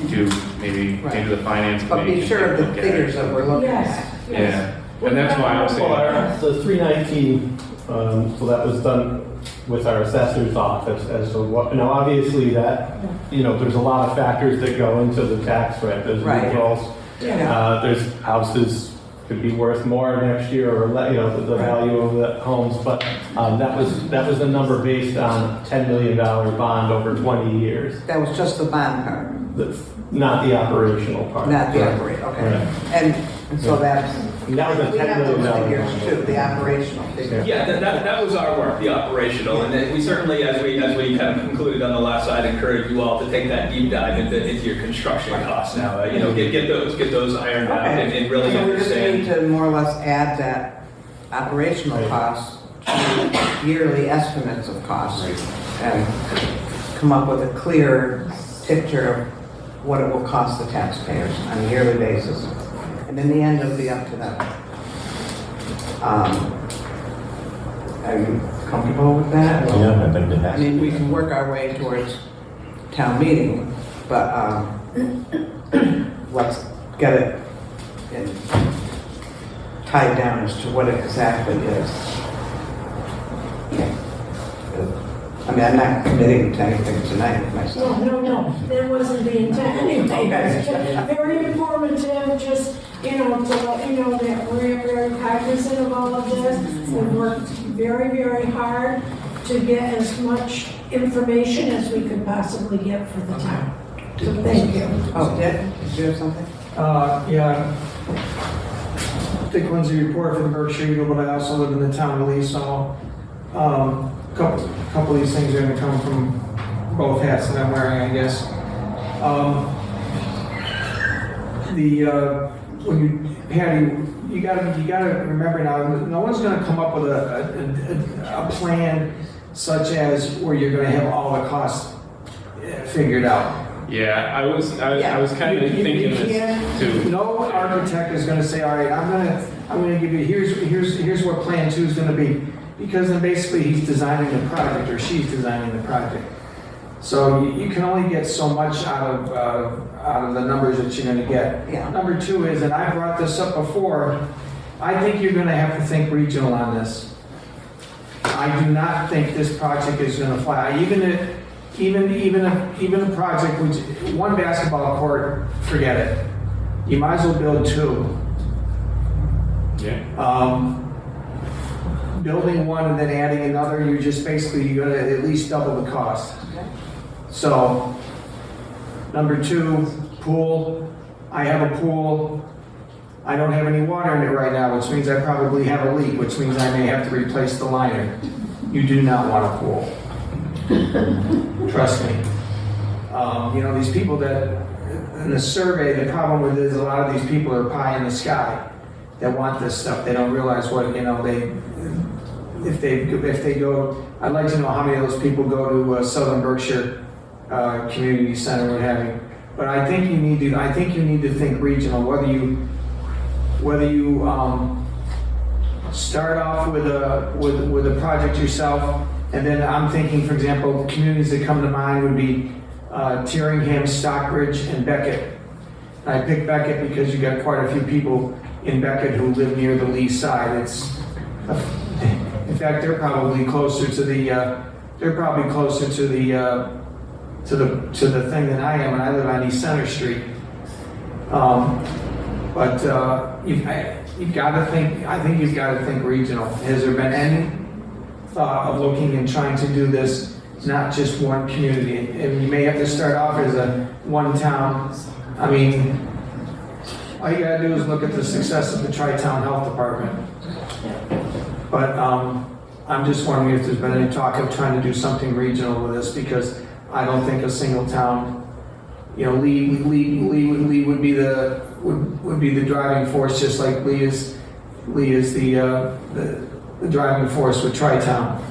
do maybe the finance But committee. be sure of the can take a look at figures it. that we're looking yes, at. yes. Yeah, and that's why I'm saying, The 319, so that was done with our assessor's office as to what, now obviously that, there's a lot of factors that go into the tax rate. There's Right. results, there's houses could be worth more next year or, the value of the homes, but that was a number based on $10 million bond over 20 years. That was just the bond part, Not the operational part. not the Right. operate, okay. Right. And so that's, And that was a we $10 have million those bond. figures too, the operational figures. Yeah, that was our work, the operational, and then we certainly, as we kind of concluded on the last slide, encourage you all to take that deep dive into your construction costs now. Get those ironed out and really So we just need understand. to more or less add that operational cost to yearly estimates of costs and come up with a clear picture of what it will cost the taxpayers on a yearly basis. And in the end, it'll be up to them. Are you comfortable with that? Yeah, I think it I has. mean, we can work our way towards town meeting, but let's get it tied down as to what it exactly is. I mean, I'm not committing to anything tonight myself. No, that wasn't the intent anyway. It's just very informative, just, to let you know that we're very cognizant of all of this. We've worked very, very hard to get as much information as we could possibly get for the town. So thank you. Oh, did you have something? Yeah. Dick Lindsay report for the Berkshire Eagle, but I also live in the town of Lee, so, couple of these things are gonna come from both hats that I'm wearing, I guess. Patty, you gotta remember now, no one's gonna come up with a plan such as where you're gonna have all the costs figured out. yeah, I was kind of thinking this too. No architect is gonna say, all right, I'm gonna give you, here's what plan 2 is gonna be. Because then basically he's designing the project or she's designing the project. So you can only get so much out of the numbers that you're gonna get. Yeah. Number 2 is, and I brought this up before, I think you're gonna have to think regional on this. I do not think this project is gonna fly. Even a project which, one basketball court, forget it. You might as well build 2. Yeah. Building one and then adding another, you're gonna at least double the cost. So, number 2, pool. I have a pool. I don't have any water in it right now, which means I probably have a leak, which means I may have to replace the liner. You do not want a pool. Trust me. These people that, in the survey, the problem with it is a lot of these people are pie in the sky that want this stuff. They don't realize what, if they go, I'd like to know how many of those people go to Southern Berkshire Community Center, what have you. But I think you need to think regional, whether you start off with a project yourself, and then I'm thinking, for example, communities that come to mind would be Tyringham, Stockbridge, and Beckett. And I picked Beckett because you got quite a few people in Beckett who live near the lee side. In fact, they're probably closer to the thing than I am, and I live on East Center Street. You've got to think. I think you've got to think regional. Has there been any thought of looking and trying to do this, not just one community? And you may have to start off as a one town. I mean, all you gotta do is look at the success of the Tri-Town Health Department. But I'm just wondering if there's been any talk of trying to do something regional with this, because I don't think a single town, Lee would be the would be the driving force, just like Lee is the driving force with Tri-Town.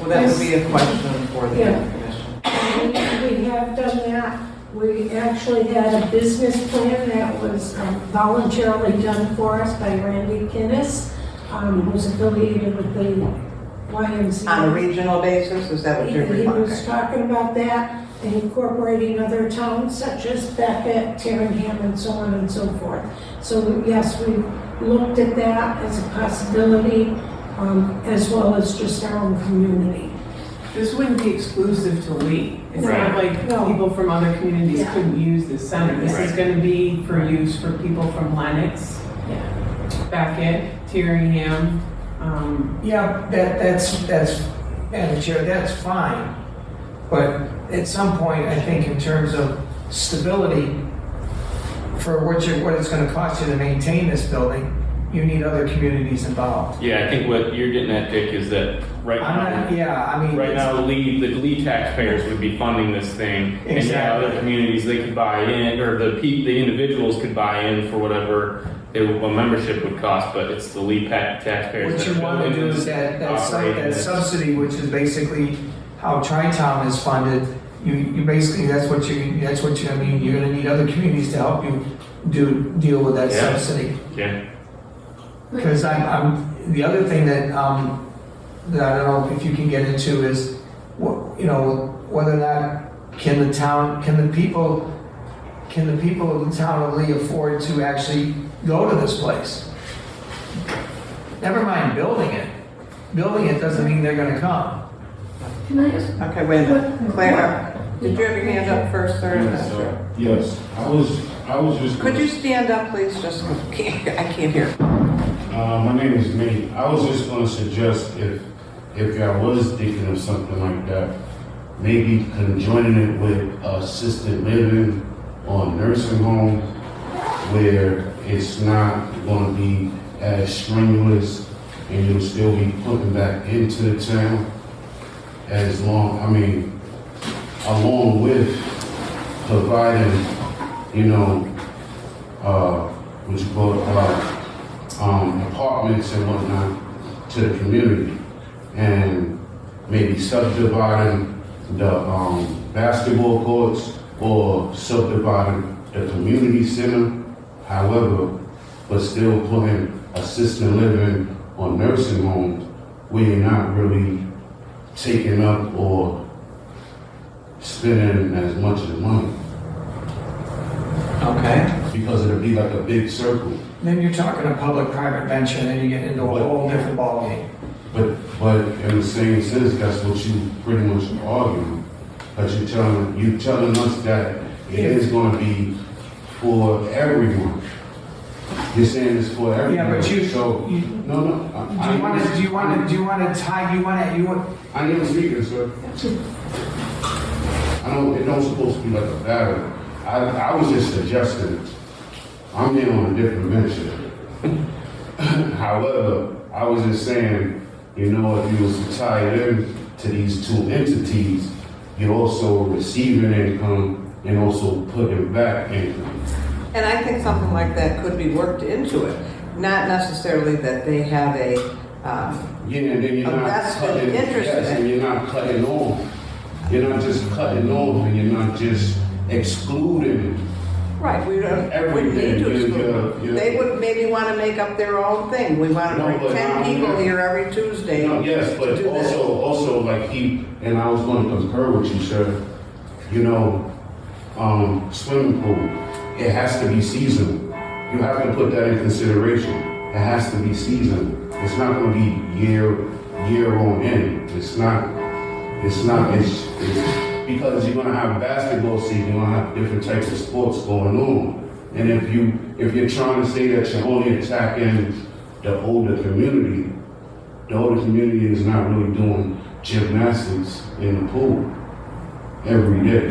Well, that would be a question for the Yeah. commission. We have done that. We actually had a business plan that was voluntarily done for us by Randy Kinnis, who's affiliated with the YMCA. On a regional basis, is that what you're He referring was to? talking about that, and incorporating other towns such as Beckett, Terringham, and so on and so forth. So yes, we looked at that as a possibility, as well as just our own community. This wouldn't be exclusive to Lee. It's not like No. people from other communities Yeah. couldn't use this center. This is gonna be for use for people from Lennox, Beckett, Terringham. Yeah, that's, Madam Chair, that's fine. But at some point, I think in terms of stability, for what it's gonna cost you to maintain this building, you need other communities involved. Yeah, I think what you're getting at, Dick, is that right now, right now, the Lee taxpayers would be funding this thing. And yeah, Exactly. other communities, they could buy in, or the individuals could buy in for whatever a membership would cost, but it's the Lee taxpayers. What that you are want to building do this, is that operating this. subsidy, which is basically how Tri-Town is funded, you basically, that's what you, I mean, you're gonna need other communities to help you deal with that Yeah. subsidy. Yeah. Because the other thing that I don't know if you can get into is, whether or not can the people of the town of Lee afford to actually go to this place? Never mind building it. Building it doesn't mean they're gonna come. Can I ask? Okay, wait a minute. Claire, did you have your hand up first, sir? Yes, I was just. Could you stand up, please? Just, I can't hear. My name is Nate. I was just gonna suggest if I was thinking of something like that, maybe conjoining it with assisted living or nursing home, where it's not gonna be as strenuous and you'll still be putting back into the town along with providing, what you call it, apartments and whatnot to the community, and maybe subdividing the basketball courts or subdividing the community center, however, but still putting assisted living or nursing homes where you're not really taking up or spending as much of the money. Okay. Because it'll be like a big circle. Then you're talking a public-private venture, and then you get into a whole different ballgame. But in the same sense, that's what you pretty much arguing. But you're telling us that it is going to be for everyone. You're saying it's for everyone. Yeah, but no. Do you want to tie? I am speaking, sir. It don't supposed to be like a battle. I was just suggesting. I'm in on a different venture. However, I was just saying, if you was to tie it in to these two entities, you're also receiving income and also putting back income. And I think something like that could be worked into it. Not necessarily that they have a And then you're not vested cutting, interest in it. and you're not cutting off. You're not just cutting off, and you're not just excluding. Right, we wouldn't need to exclude. They would maybe want to make up their own thing. We want to No, bring but 10 people here every Tuesday. No, yes, to but do this. also like and I was going to concur with you, sir. Swimming pool, it has to be seasonal. You have to put that in consideration. It has to be seasonal. It's not going to be year on end. It's because you're going to have basketball season, you're going to have different types of sports going on. And if you're trying to say that you're only attacking the older community is not really doing gymnastics in the pool every day.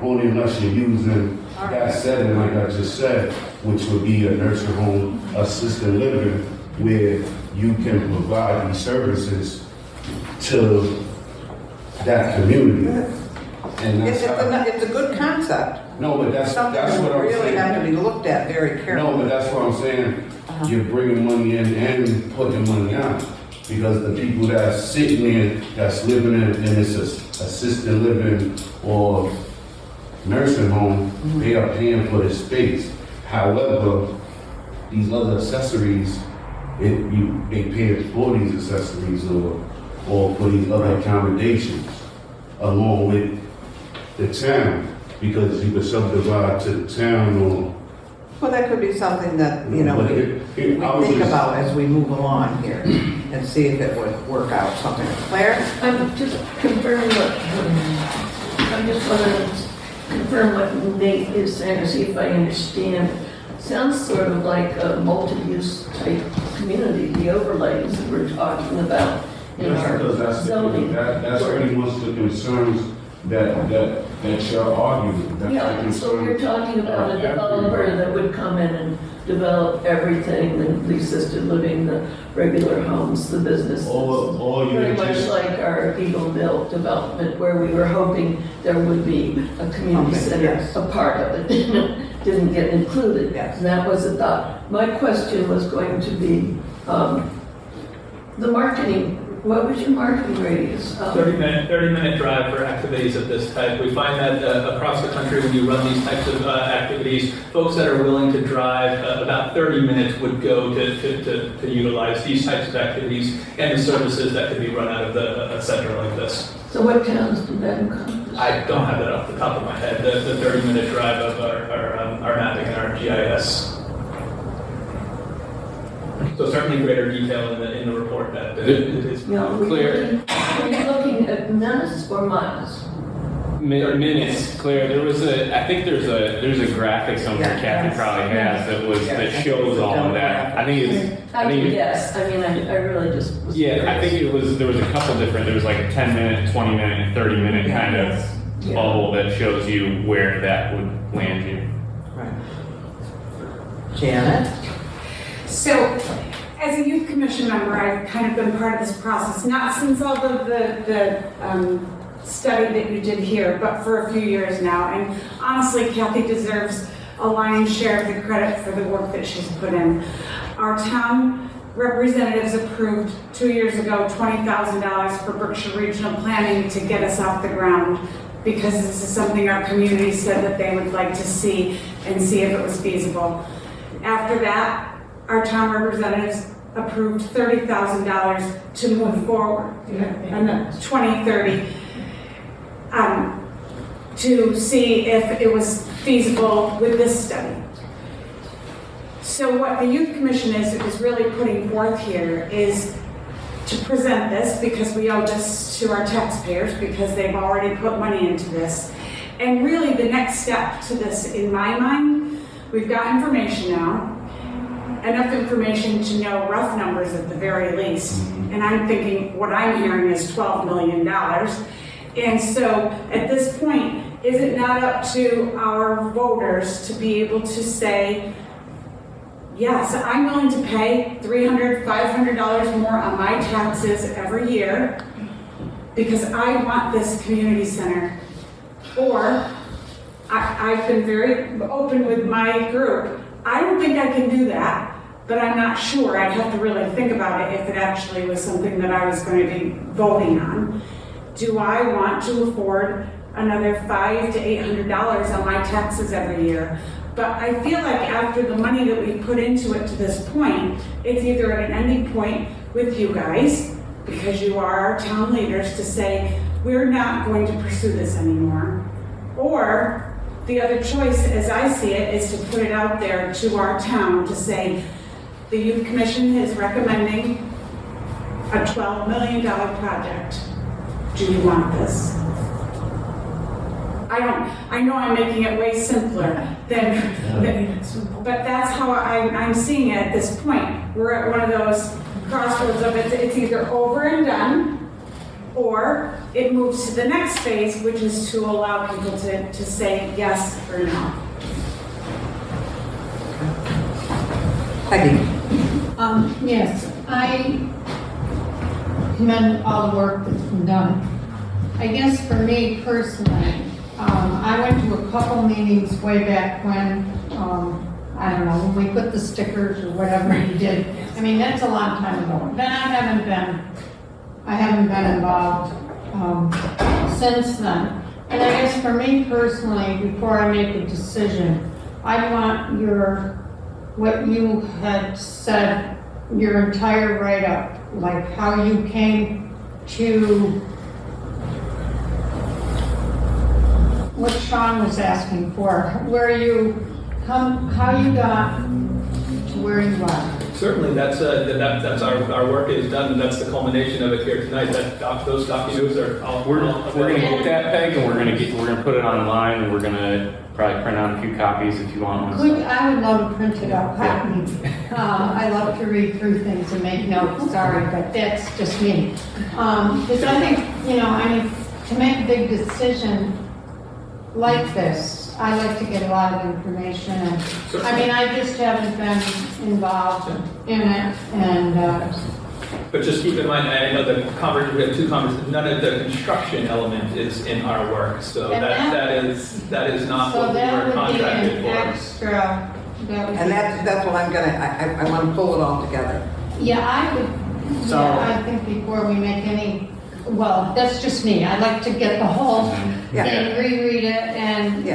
Only unless you're using that setting, like I just said, which would be a nursing home, assisted living, where you can provide these services to that community. And that's It's a good concept. no, but that's Something what that I'm really saying. have to be looked at very No, carefully. but that's what I'm saying. You're bringing money in and putting money out. Because the people that's sitting there, that's living in this assisted living or nursing home, they are paying for the space. However, these other accessories, they pay for these accessories or for these other accommodations along with the town. Because you could subdivide to the town or Well, that could be something that, we I was think just- about as we move along here and see if it would work out something. Claire? I'm just confirming I just want to confirm what Nate is saying, to see if I understand. Sounds sort of like a multi-use type community, the overlays that we're talking about in our because that's zoning. that's pretty much the concerns that you're arguing. That's the Yeah, so we're concerns talking about a of developer everybody. that would come in and develop everything, the assisted living, the regular homes, the businesses. Or you Pretty much just, like our Eagle Mill development, where we were hoping there would be a community Okay, center, yes. a part of it didn't get included. Yes. And that was a thought. My question was going to be, the marketing, what was your marketing radius? 30-minute drive for activities of this type. We find that across the country, when you run these types of activities, folks that are willing to drive about 30 minutes would go to utilize these types of activities and the services that could be run out of a center like this. So what towns do that encompass? I don't have that off the top of my head, the 30-minute drive of our mapping and our GIS. So certainly greater detail in the report that it is You know, Clear. Are you looking at minutes or miles? Minutes, Claire, I think there's a graphic somewhere Yeah, Kathy yes. probably has that Yeah, shows all of that. I think Yes, I mean, I really just was yeah, I think there was a couple different, there was like a 10-minute, 20-minute, 30-minute kind of Yeah. bubble that shows you where that would land you. Right. Janet? So, as a youth commission member, I've kind of been part of this process, not since all the study that you did here, but for a few years now. And honestly, Kathy deserves a lion's share of the credit for the work that she's put in. Our town representatives approved 2 years ago $20,000 for Berkshire Regional Planning to get us off the ground, because this is something our community said that they would like to see and see if it was feasible. After that, our town representatives approved $30,000 to move forward in 2030 to see if it was feasible with this study. So what the Youth Commission is really putting forth here is to present this, because we owe this to our taxpayers, because they've already put money into this. And really the next step to this, in my mind, we've got information now, enough information to know rough numbers at the very least. And I'm thinking what I'm hearing is $12 million. And so at this point, is it not up to our voters to be able to say, yes, I'm willing to pay $300, $500 more on my taxes every year because I want this community center. Or I've been very open with my group. I don't think I can do that, but I'm not sure. I'd have to really think about it if it actually was something that I was going to be voting on. Do I want to afford another $500 to $800 on my taxes every year? But I feel like after the money that we put into it to this point, it's either at an ending point with you guys, because you are our town leaders, to say, we're not going to pursue this anymore. Or the other choice, as I see it, is to put it out there to our town to say, the Youth Commission is recommending a $12 million project. Do you want this? I know I'm making it way simpler than but that's how I'm seeing it at this point. We're at one of those crossroads of it's either over and done, or it moves to the next phase, which is to allow people to say yes or no. Peggy? Yes, I commend all the work that's been done. I guess for me personally, I went to a couple meetings way back when, I don't know, when we put the stickers or whatever we did. I mean, that's a long time ago. Then I haven't been involved since then. And I guess for me personally, before I make a decision, I want what you had said, your entire write-up, like how you came to what Sean was asking for, how you got to where you are. Certainly, that's our work is done, and that's the culmination of it here tonight. Those documents are all. We're gonna get that, Peg, and we're gonna put it online, and we're gonna probably print out a few copies if you want one. I would love to print it out, copy. I love to read through things and make notes, sorry, but that's just me. Because I think, to make a big decision like this, I like to get a lot of information, and, I just haven't been involved in it, and, But just keep in mind, I know we have two conversations, none of the construction element is in our work, so that is not so what we that were would be contracted an for. extra, And that's what I want to pull it all together. Yeah, I think before we make any, well, that's just me, I like to get the whole thing, reread it and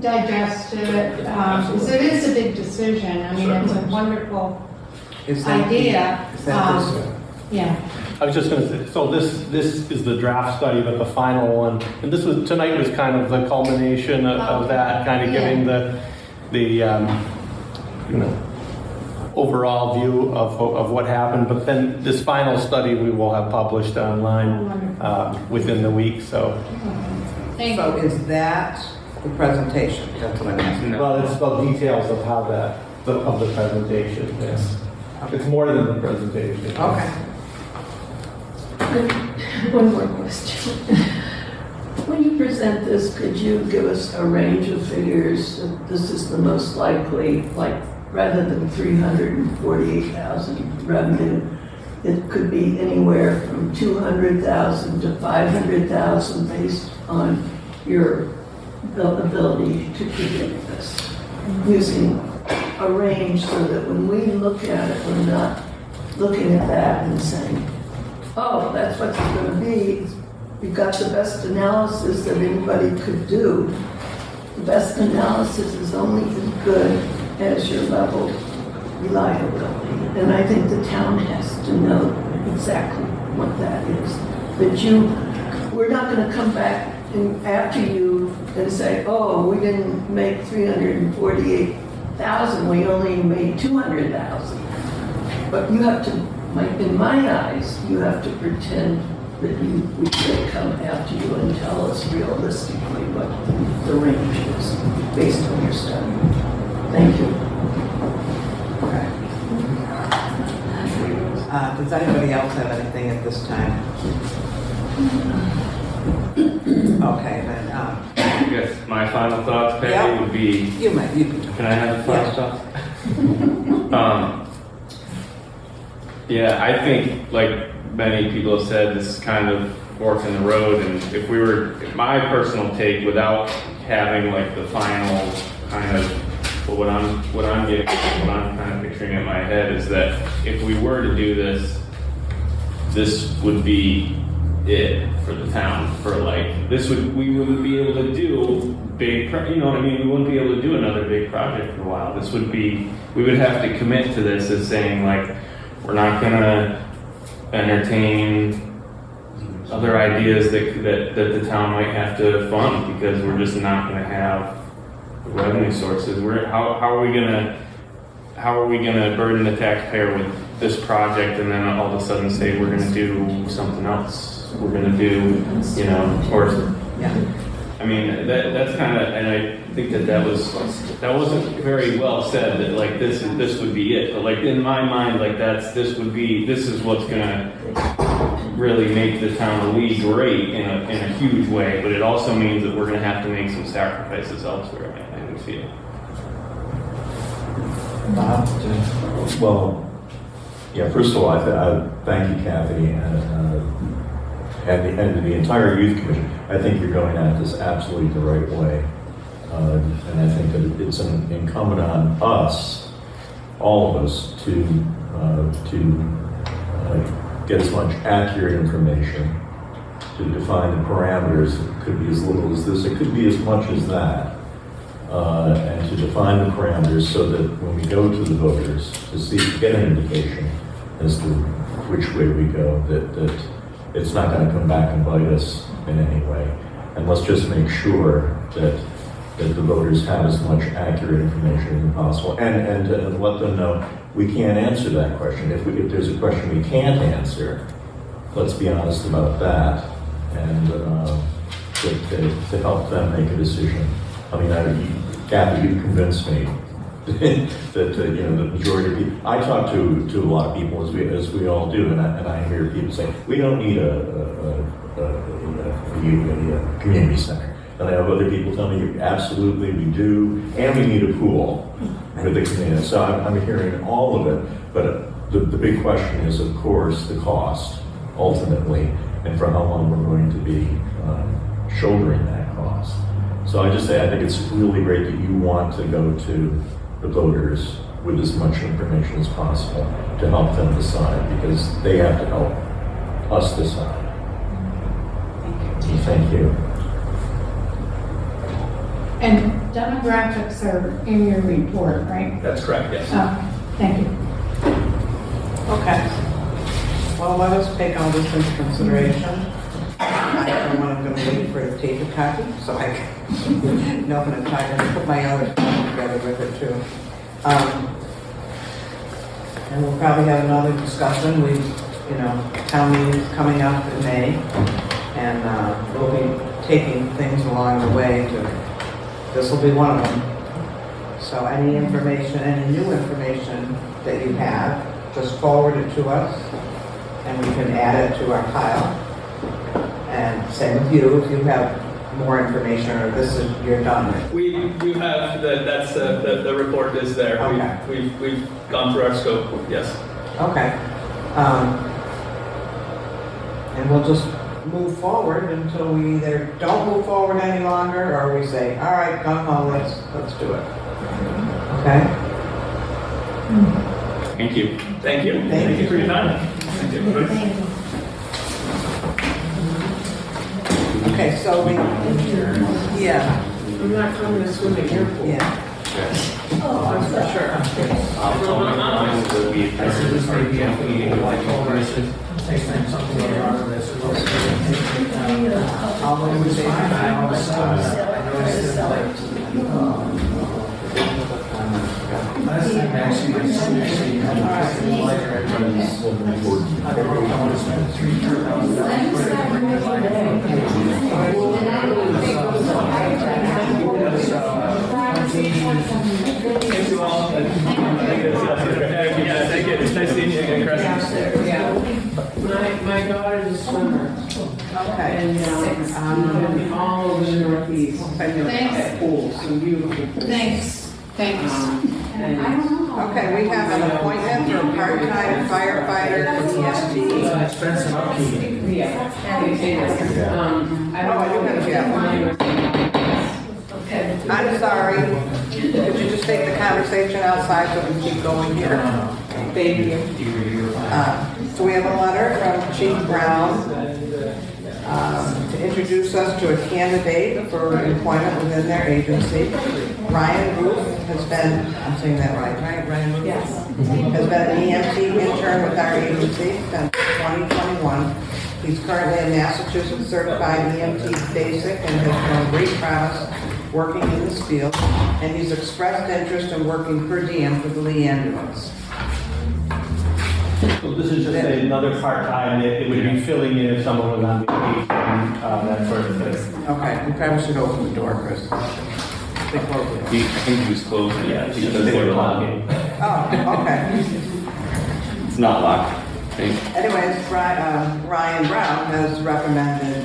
digest it, because it is a big decision. It's a wonderful idea. Yeah. I was just going to say, so this is the draft study, but the final one, and tonight was kind of the culmination of that, kind of giving the overall view of what happened. But then this final study we will have published online within the week. So is that the presentation? That's what I'm asking. Well, it's the details of how of the presentation. Yes, it's more than the presentation. Okay. One more question. When you present this, could you give us a range of figures that this is the most likely, like rather than 348,000 revenue, it could be anywhere from 200,000 to 500,000 based on your ability to predict this, using a range so that when we look at it, we're not looking at that and saying, oh, that's what it's going to be. You've got the best analysis that anybody could do. The best analysis is only as good as your level of reliability. And I think the town has to know exactly what that is. But we're not going to come back after you and say, oh, we didn't make 348,000, we only made 200,000. But you have to, in my eyes, you have to pretend that we should come after you and tell us realistically what the range is based on your study. Thank you. Okay. Does anybody else have anything at this time? Okay, then. I guess my final thoughts, Peggy, would be. You might. Can I have the final thoughts? Yeah, I think, like many people have said, this is kind of fork in the road, and if my personal take, without having like the final kind of, what I'm getting, what I'm kind of picturing in my head is that if we were to do this, this would be it for the town. We wouldn't be able to do big, we wouldn't be able to do another big project for a while. We would have to commit to this as saying like, we're not gonna entertain other ideas that the town might have to fund because we're just not gonna have the revenue sources. How are we gonna burden the taxpayer with this project and then all of a sudden say we're gonna do something else? We're gonna do, or that's kind of, and I think that wasn't very well said that like this would be it, but like in my mind like this is what's gonna really make the town of Lee great in a huge way, but it also means that we're gonna have to make some sacrifices elsewhere. I would feel. Well, yeah. First of all, I thank you, Kathy, and and the entire youth commission, I think you're going at this absolutely the right way. And I think that it's incumbent on us, all of us, to get as much accurate information, to define the parameters. It could be as little as this, it could be as much as that. And to define the parameters so that when we go to the voters to get an indication as to which way we go, that it's not going to come back and bite us in any way. And let's just make sure that the voters have as much accurate information as possible, and let them know we can't answer that question. If there's a question we can't answer, let's be honest about that, and to help them make a decision. I mean, Kathy, you convinced me that the majority of people. I talk to a lot of people as we all do, and I hear people say we don't need a community center. And I have other people tell me absolutely we do, and we need a pool for the community. So I'm hearing all of it, but the big question is, of course, the cost ultimately, and for how long we're going to be shouldering that cost. So I just say I think it's really great that you want to go to the voters with as much information as possible to help them decide, because they have to help us decide. Thank you. And demographics are in your report, right? That's correct, yes. Oh, thank you. Okay. Well, let us take all this into consideration. I don't want to wait for the tape copy, so I can know when I'm trying to put my other stuff together with it too. And we'll probably have another discussion. Town meeting is coming up in May, and we'll be taking things along the way this will be one of them. So any information, any new information that you have, just forward it to us, and we can add it to our pile. And same with you, if you have more information, or you're done with. We have the report is there. Okay. We've gone through our scope. Yes. Okay. And we'll just move forward until we either don't move forward any longer, or we say, all right, come on, let's do it. Okay? Thank you. Thank you. Thank you for your time. Thank you. Okay, so yeah. I'm not coming to swim in your pool. Yeah. Oh, that's for sure. Something out of this. I'll always say Last time actually, I Thank you all. Thank you. It's nice seeing you again, Chris. Yeah. My daughter's a swimmer. Okay. And been all over the Northeast. Thanks. Pools, some beautiful pools. Thanks. And Okay, we have an appointment for a part-time firefighter for EST. expensive upkeep. yeah. I Oh, you're gonna get one. I'm sorry. Could you just take the conversation outside so we can keep going here? Thank you. So we have a letter from Chief Brown to introduce us to a candidate for employment within their agency. Ryan Roof has been, I'm saying that right, Ryan Roof? Yes. Has been an EMT intern with our agency since 2021. He's currently a Massachusetts certified EMT basic and has shown great promise working in this field, and he's expressed interest in working per diem for the Lee ambulance. So this is just another part-time, it would be filling in if someone was on vacation, that sort of thing. Okay, we probably should open the door, Chris. I think he was closing it because They they were were locked. talking. Oh, okay. It's not locked. I think. Anyways, Ryan Brown has recommended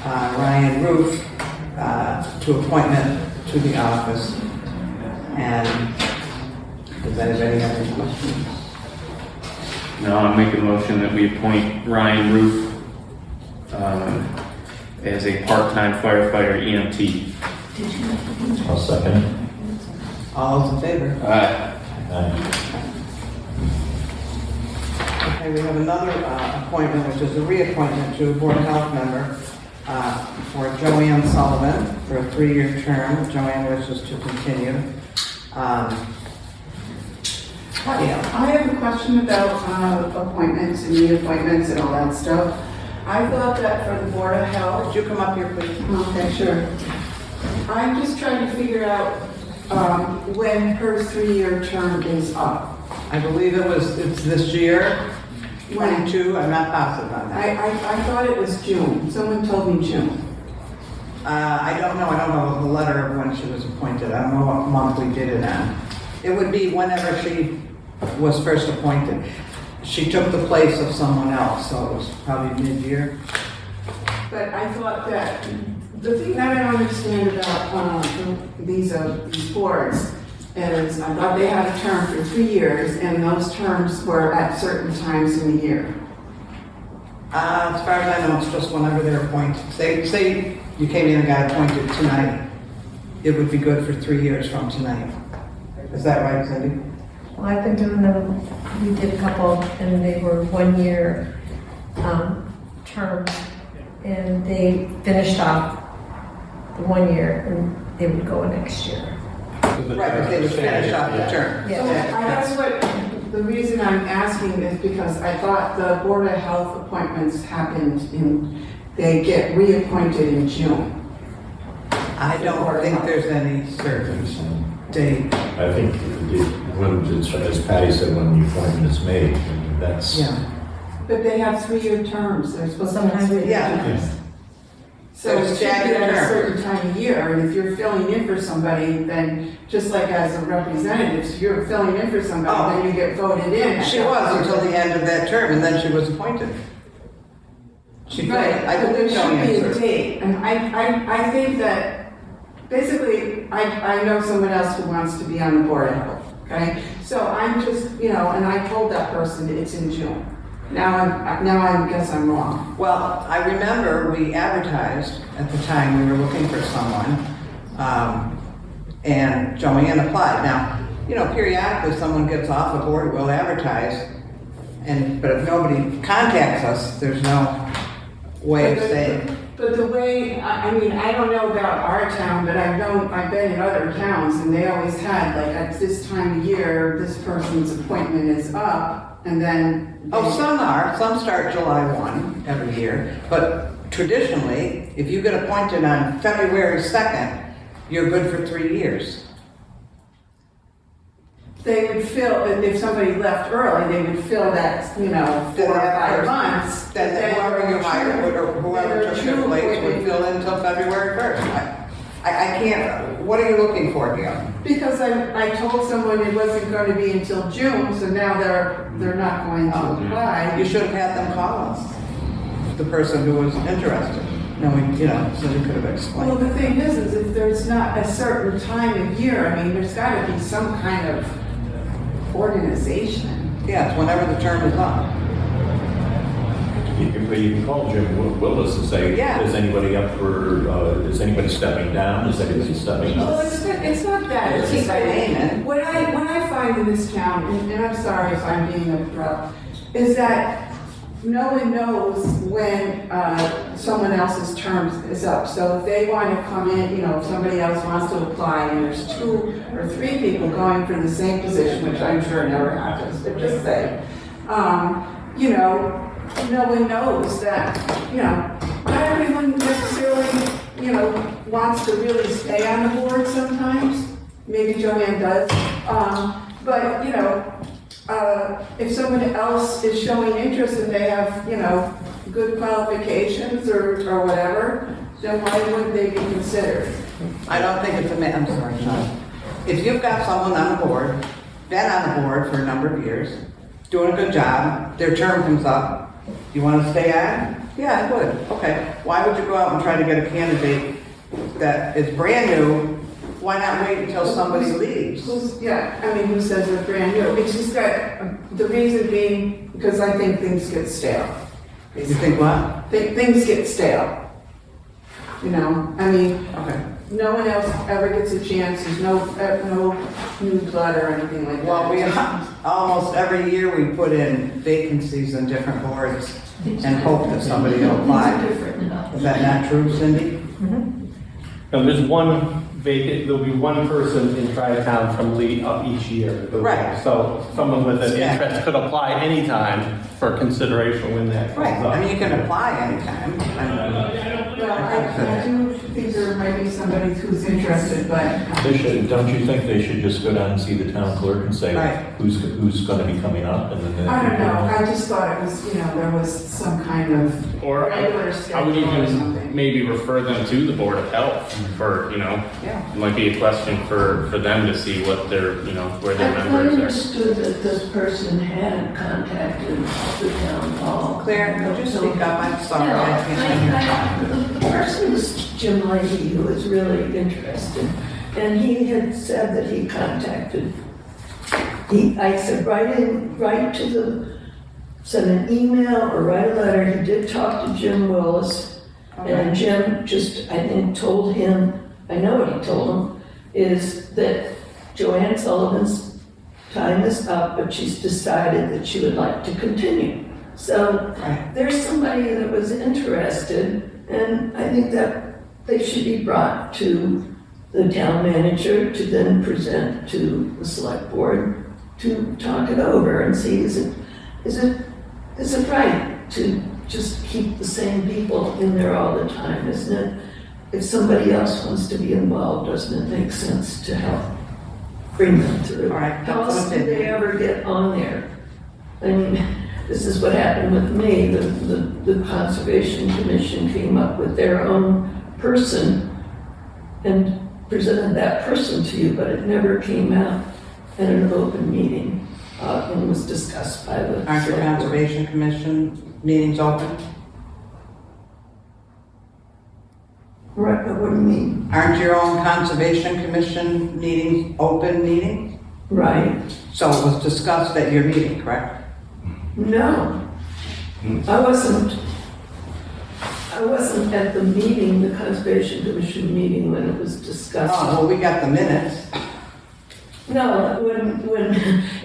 Ryan Roof to appointment to the office. And does anybody have any questions? No, I'll make a motion that we appoint Ryan Roof as a part-time firefighter EMT. I'll second it. All those in favor? Aye. Okay, we have another appointment, which is a reappointment to a Board of Health member for Joanne Sullivan for a 3-year term. Joanne wishes to continue. Yeah. I have a question about appointments and reappointments and all that stuff. I thought that for the Board of Health. Would you come up here, please? Okay, sure. I'm just trying to figure out when her 3-year term is up. I believe it's this year, 22, I'm not positive on that. I thought it was June. Someone told me June. I don't know the letter of when she was appointed. I don't know what month we did it on. It would be whenever she was first appointed. She took the place of someone else, so it was probably mid-year. But I thought that, the thing that I don't understand about these boards is I thought they had a term for 3 years, and those terms were at certain times in the year. As far as I know, it's just whenever they're appointed. Say you came in and got appointed tonight, it would be good for 3 years from tonight. Is that right, Cindy? Well, I've been doing them, we did a couple, and they were 1-year terms, and they finished off the 1 year, and they would go next year. Right, but they would finish off the term. Yeah. So that's what, the reason I'm asking is because I thought the Board of Health appointments happened they get reappointed in June. I don't think there's any certain date. I think as Patty said, when the appointment is made, that's. Yeah. But they have 3-year terms. They're supposed to have Sometimes 3-year yeah. terms. So There's it should be staggered at a term. certain time of year, and if you're filling in for somebody, then just like as a representative, if you're filling in for somebody, Oh. then you get voted in. She was until the end of that term, and then she was appointed. She Right, I but there believe should be a Joanne. date, and I think that, basically, I know someone else who wants to be on the Board of Health, okay? So I'm just, and I told that person it's in June. Now I guess I'm wrong. Well, I remember we advertised at the time, we were looking for someone, and Joanne applied. Now, periodically someone gets off a board, we'll advertise, but if nobody contacts us, there's no way of saying. But the way, I mean, I don't know about our town, but I've been in other towns, and they always had, like, at this time of year, this person's appointment is up, and then. Oh, some start July 1 every year, but traditionally, if you get appointed on February 2nd, you're good for 3 years. They would fill, if somebody left early, they would fill that, 4 or 5 months. Then whoever you hire, or whoever took your place would fill in until February 1st. I can't, what are you looking for here? Because I told someone it wasn't going to be until June, so now they're not going to apply. You should have had them call us, the person who was interested. No, so we could have explained. Well, the thing is if there's not a certain time of year, I mean, there's got to be some kind of organization. Yeah, it's whenever the term is up. You can call Jim Willis and say, Yeah. is anybody up for, is anybody stepping down? Is anybody stepping Well, up? it's not that. It's Keep just my name in. what I find in this town, and I'm sorry if I'm being abrupt, is that no one knows when someone else's term is up. So if they want to come in, if somebody else wants to apply, and there's 2 or 3 people going for the same position, which I'm sure never happens, but just say, no one knows that, not everyone necessarily, wants to really stay on the board sometimes. Maybe Joanne does. But, if someone else is showing interest and they have, good qualifications or whatever, then why wouldn't they be considered? I don't think it's I'm sorry, John. If you've got someone on the board, been on the board for a number of years, doing a good job, their term comes up, you want to stay on? Yeah, I would. Okay. Why would you go out and try to get a candidate that is brand new? Why not wait until somebody leaves? Who says they're brand new? It's just that the reason being, because I think things get stale. You think what? things get stale. You know, I mean, Okay. no one else ever gets a chance, there's no newsletter or anything like that. Well, we, almost every year we put in vacancies in different boards and hope that somebody will apply. Is that not true, Cindy? No, there's one vacant, there'll be one person in Tri-Town from Lee up each year. Right. So someone with an Yeah. interest could apply anytime for consideration when that Right, comes up. I mean, you can apply anytime. Well, I do think there might be somebody who's interested, but They should, don't you think they should just go down and see the town clerk and say Right. who's gonna be coming up and then? I don't know, I just thought it was, you know, there was some kind of Or regular I schedule would or even something. maybe refer them to the Board of Health for, you know, Yeah. it might be a question for them to see what their, you know, where their I members are. understood that this person had contacted the town hall. Claire, could you speak up? I'm sorry, I can't hear. The person was Jim Leahy, who was really interested, and he had said that he contacted, I said, send an email or write a letter. He did talk to Jim Willis, and Jim just, I think, told him, I know what he told him, is that Joanne Sullivan's time is up, but she's decided that she would like to continue. So there's somebody that was interested, and I think that they should be brought to the town manager to then present to the select board to talk it over and see, is it right to just keep the same people in there all the time, isn't it? If somebody else wants to be involved, doesn't it make sense to help bring them through? All right, How else do they ever get on there? I mean, this is what happened with me. The Conservation Commission came up with their own person and presented that person to you, but it never came out at an open meeting and was discussed by the. Aren't your Conservation Commission meetings open? Right, but what do you mean? Aren't your own Conservation Commission meetings open meetings? Right. So it was discussed at your meeting, correct? No. I wasn't at the meeting, the Conservation Commission meeting, when it was discussed. Oh, well, we got the minutes. No, when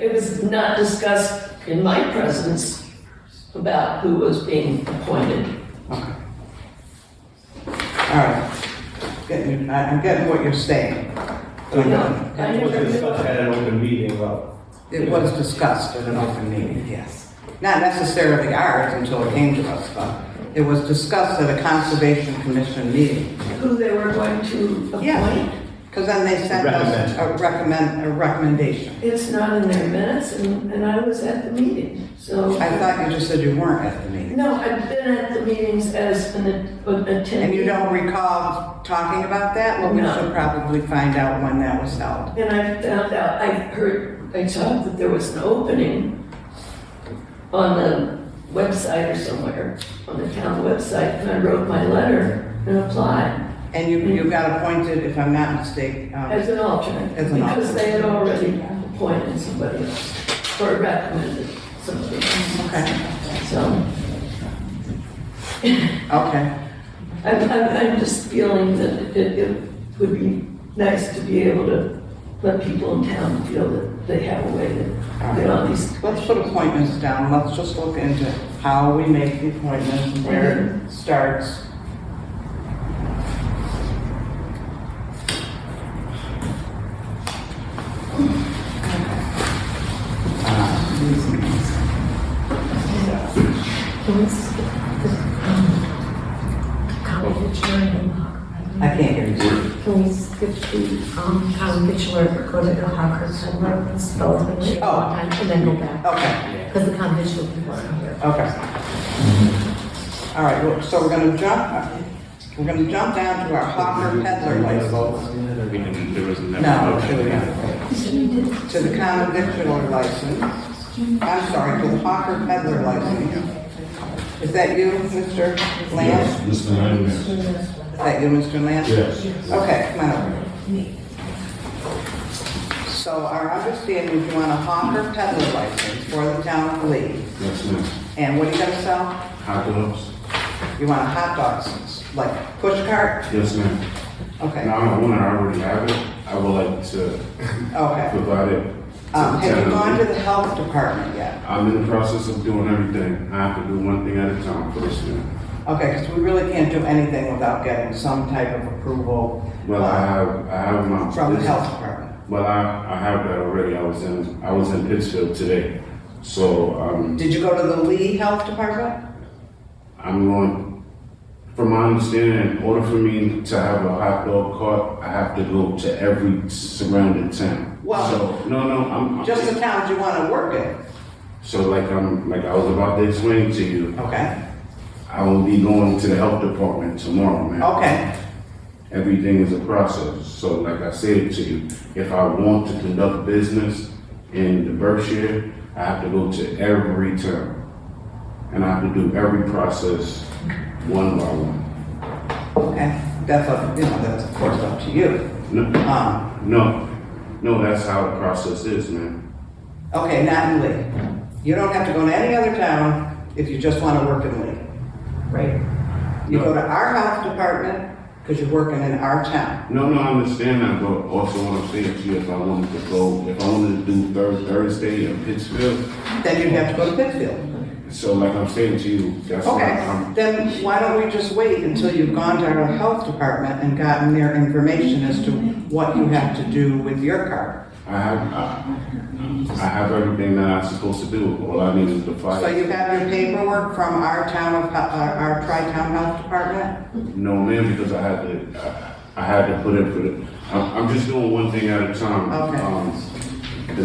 it was not discussed in my presence about who was being appointed. Okay. All right. I'm getting what you're saying. It was discussed at an open meeting, though. It was discussed at an open meeting, yes. Not necessarily ours until it came to us, but it was discussed at a Conservation Commission meeting. Who they were going to appoint? Yeah, because then they sent us a recommendation. It's not in their minutes, and I was at the meeting, so. I thought you just said you weren't at the meeting. No, I've been at the meetings as an attendee. And you don't recall talking about that? Well, we No. should probably find out when that was held. And I found out, I saw that there was an opening on the website or somewhere, on the town website, and I wrote my letter and applied. And you got appointed, if I'm not mistaken. As an alternate, As an because alternate. they had already appointed somebody else, or recommended somebody else. Okay. So, Okay. I'm just feeling that it would be nice to be able to let people in town feel that they have a way to get on these. Let's put appointments down. Let's just look into how we make the appointments and where it starts. I can't hear you. Can we skip the county vigilance, go to the Hawker Peddler and spell it one time, and then go back? Okay, Because the county vigilance people aren't here. okay. All right, so we're gonna jump down to our hawker peddler license. We didn't, there was No, never. to the common victualler license. I'm sorry, to the hawker peddler license. Is that you, Mr. Lance? Mr. Lance. Is that you, Mr. Lance? Yes. Okay, come on over. So our understanding is you want a hawker peddler license for the town of Lee. Yes, ma'am. And what are you gonna sell? Hot dogs. You want a hot dog, like push cart? Yes, ma'am. Okay. Now, I'm one, I already have it. I would like to Okay. provide it. Have you gone to the health department yet? I'm in the process of doing everything. I have to do one thing at a time first, ma'am. Okay, because we really can't do anything without getting some type of approval. Well, I have my. From the health department. Well, I have that already. I was in Pittsfield today. So, Did you go to the Lee Health Department? I'm going, from my understanding, in order for me to have a hot dog cart, I have to go to every surrounding town. Well, so, I'm just the towns you want to work in. So like I was about to explain to you, Okay. I will be going to the health department tomorrow, man. Okay. Everything is a process. So like I said to you, if I want to conduct business in the Berkshire, I have to go to every town. And I have to do every process one by one. Okay. That's that's of course up to you. No, that's how the process is, man. Okay, not in Lee. You don't have to go to any other town if you just want to work in Lee. Right? You go to our health department because you're working in our town. No, I understand that, but also what I'm saying to you, if I wanted to do Thursday in Pittsfield. Then you'd have to go to Pittsfield. So like I'm saying to you, that's why Okay, then why don't we just wait until you've gone to our health department and gotten their information as to what you have to do with your car? I have everything that I'm supposed to do. All I need is the file. So you have your paperwork from our our tri-town health department? No, ma'am, because I had to put it for the. I'm just doing one thing at a time. Okay.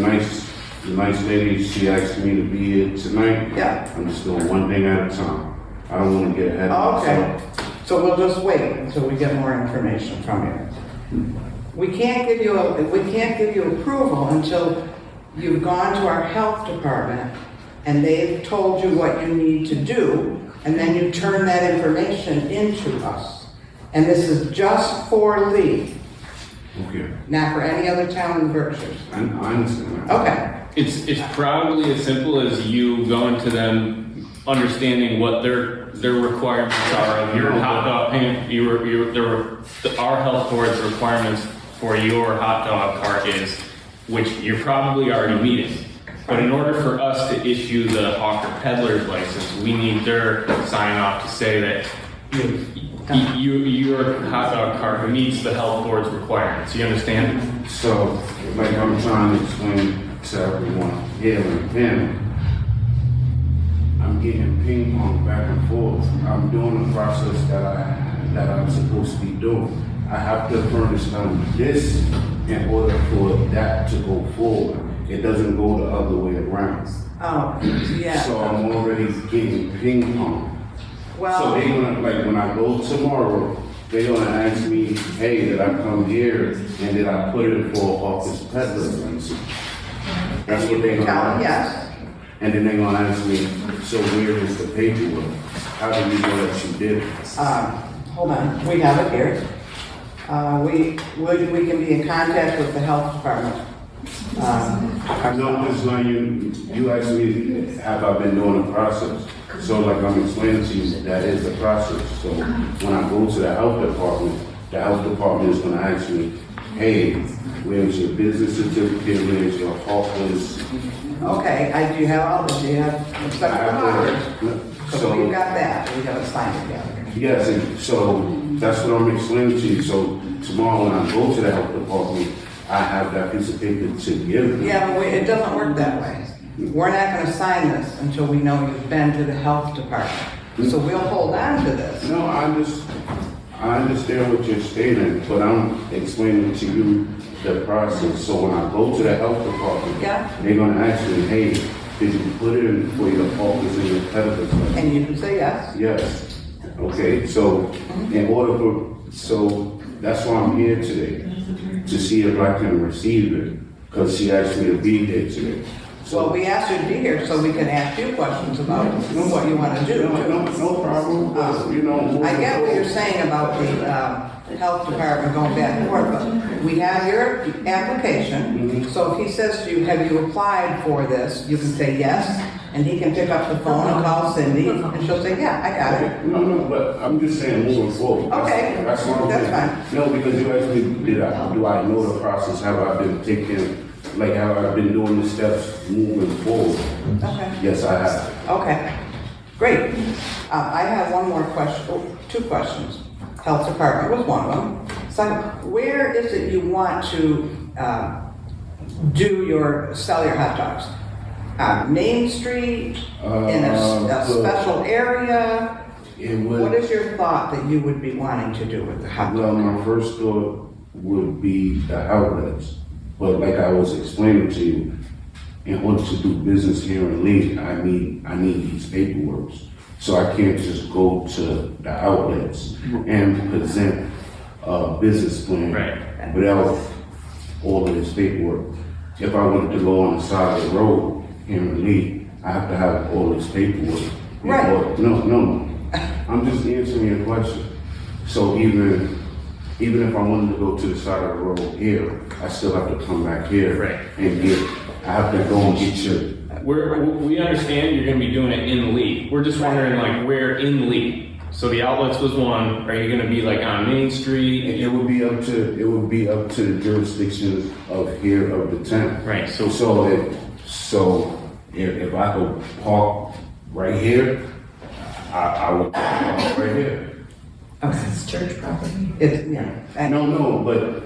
The nice lady, she asked me to be here tonight. Yeah. I'm just doing one thing at a time. I don't want to get ahead of myself. Okay. So we'll just wait until we get more information from you. We can't give you approval until you've gone to our health department and they've told you what you need to do, and then you turn that information into us. And this is just for Lee, Okay. not for any other town in the Berkshires. I understand that. Okay. It's probably as simple as you going to them, understanding what their requirements are of your hot dog, our health board's requirements for your hot dog cart is, which you're probably already meeting. But in order for us to issue the hawker peddler's license, we need their sign off to say that your hot dog cart meets the health board's requirements. You understand? So, like I'm trying to explain to everyone here in pen, I'm getting ping pong back and forth. I'm doing the process that I'm supposed to be doing. I have to furnish them this in order for that to go forward. It doesn't go the other way around. Oh, yeah. So I'm already getting ping pong. Well, So they're gonna, like when I go tomorrow, they're gonna ask me, hey, did I come here and did I put it for office peddler's license? That's what they're gonna tell them ask. yes. And then they're gonna ask me, so where is the paperwork? How do you know that you did it? Hold on, we have it here. We can be in contact with the health department. I'm not just like you asked me, have I been doing the process? So like I'm explaining to you, that is the process. So when I go to the health department is gonna ask me, hey, where's your business certificate, where's your office? Okay, do you have all this? Do you have, except for the hours? So we've got that, we gotta sign it together. Yes, and so that's what I'm explaining to you. So tomorrow when I go to the health department, I have that piece of paper to give them. Yeah, but it doesn't work that way. We're not gonna sign this until we know you've been to the health department. So we'll hold on to this. No, I understand what you're stating, but I'm explaining to you the process. So when I go to the health department, Yeah. they're gonna ask me, hey, did you put it in for your office and your peddler's license? And you can say yes. Yes. Okay, so so that's why I'm here today, to see if I can receive it, because she asked me to be here today. Well, we asked you to be here so we can ask you questions about what you wanna do. No problem, but, you know. I get what you're saying about the health department going back and forth, but we have your application. So if he says to you, have you applied for this? You can say yes, and he can pick up the phone and call Cindy, and she'll say, yeah, I got it. No, but I'm just saying moving forward. Okay, That's what I'm that's saying. No, because you asked me, do I know the process? Have I been taking, like, have I been doing the steps moving forward? Okay. Yes, I have. Okay, great. I have one more question, two questions. Health department was one of them. Second, where is it you want to sell your hot dogs? Main Street, in a special area? What is your thought that you would be wanting to do with the hot dog? Well, my first thought would be the outlets. But like I was explaining to you, in order to do business here in Lee, I need these paperwork. So I can't just go to the outlets and present a business plan without all of this paperwork. If I wanted to go on the side of the road here in Lee, I have to have all this paperwork. Right. No. I'm just answering your question. So even if I wanted to go to the side of the road here, I still have to come back here and I have to go and get your. We understand you're gonna be doing it in Lee. We're just wondering like where in Lee. So the outlets was one. Are you gonna be like on Main Street? It would be up to the jurisdiction of here of the town. Right. So if I could park right here, I would park right here. It's church property. No, but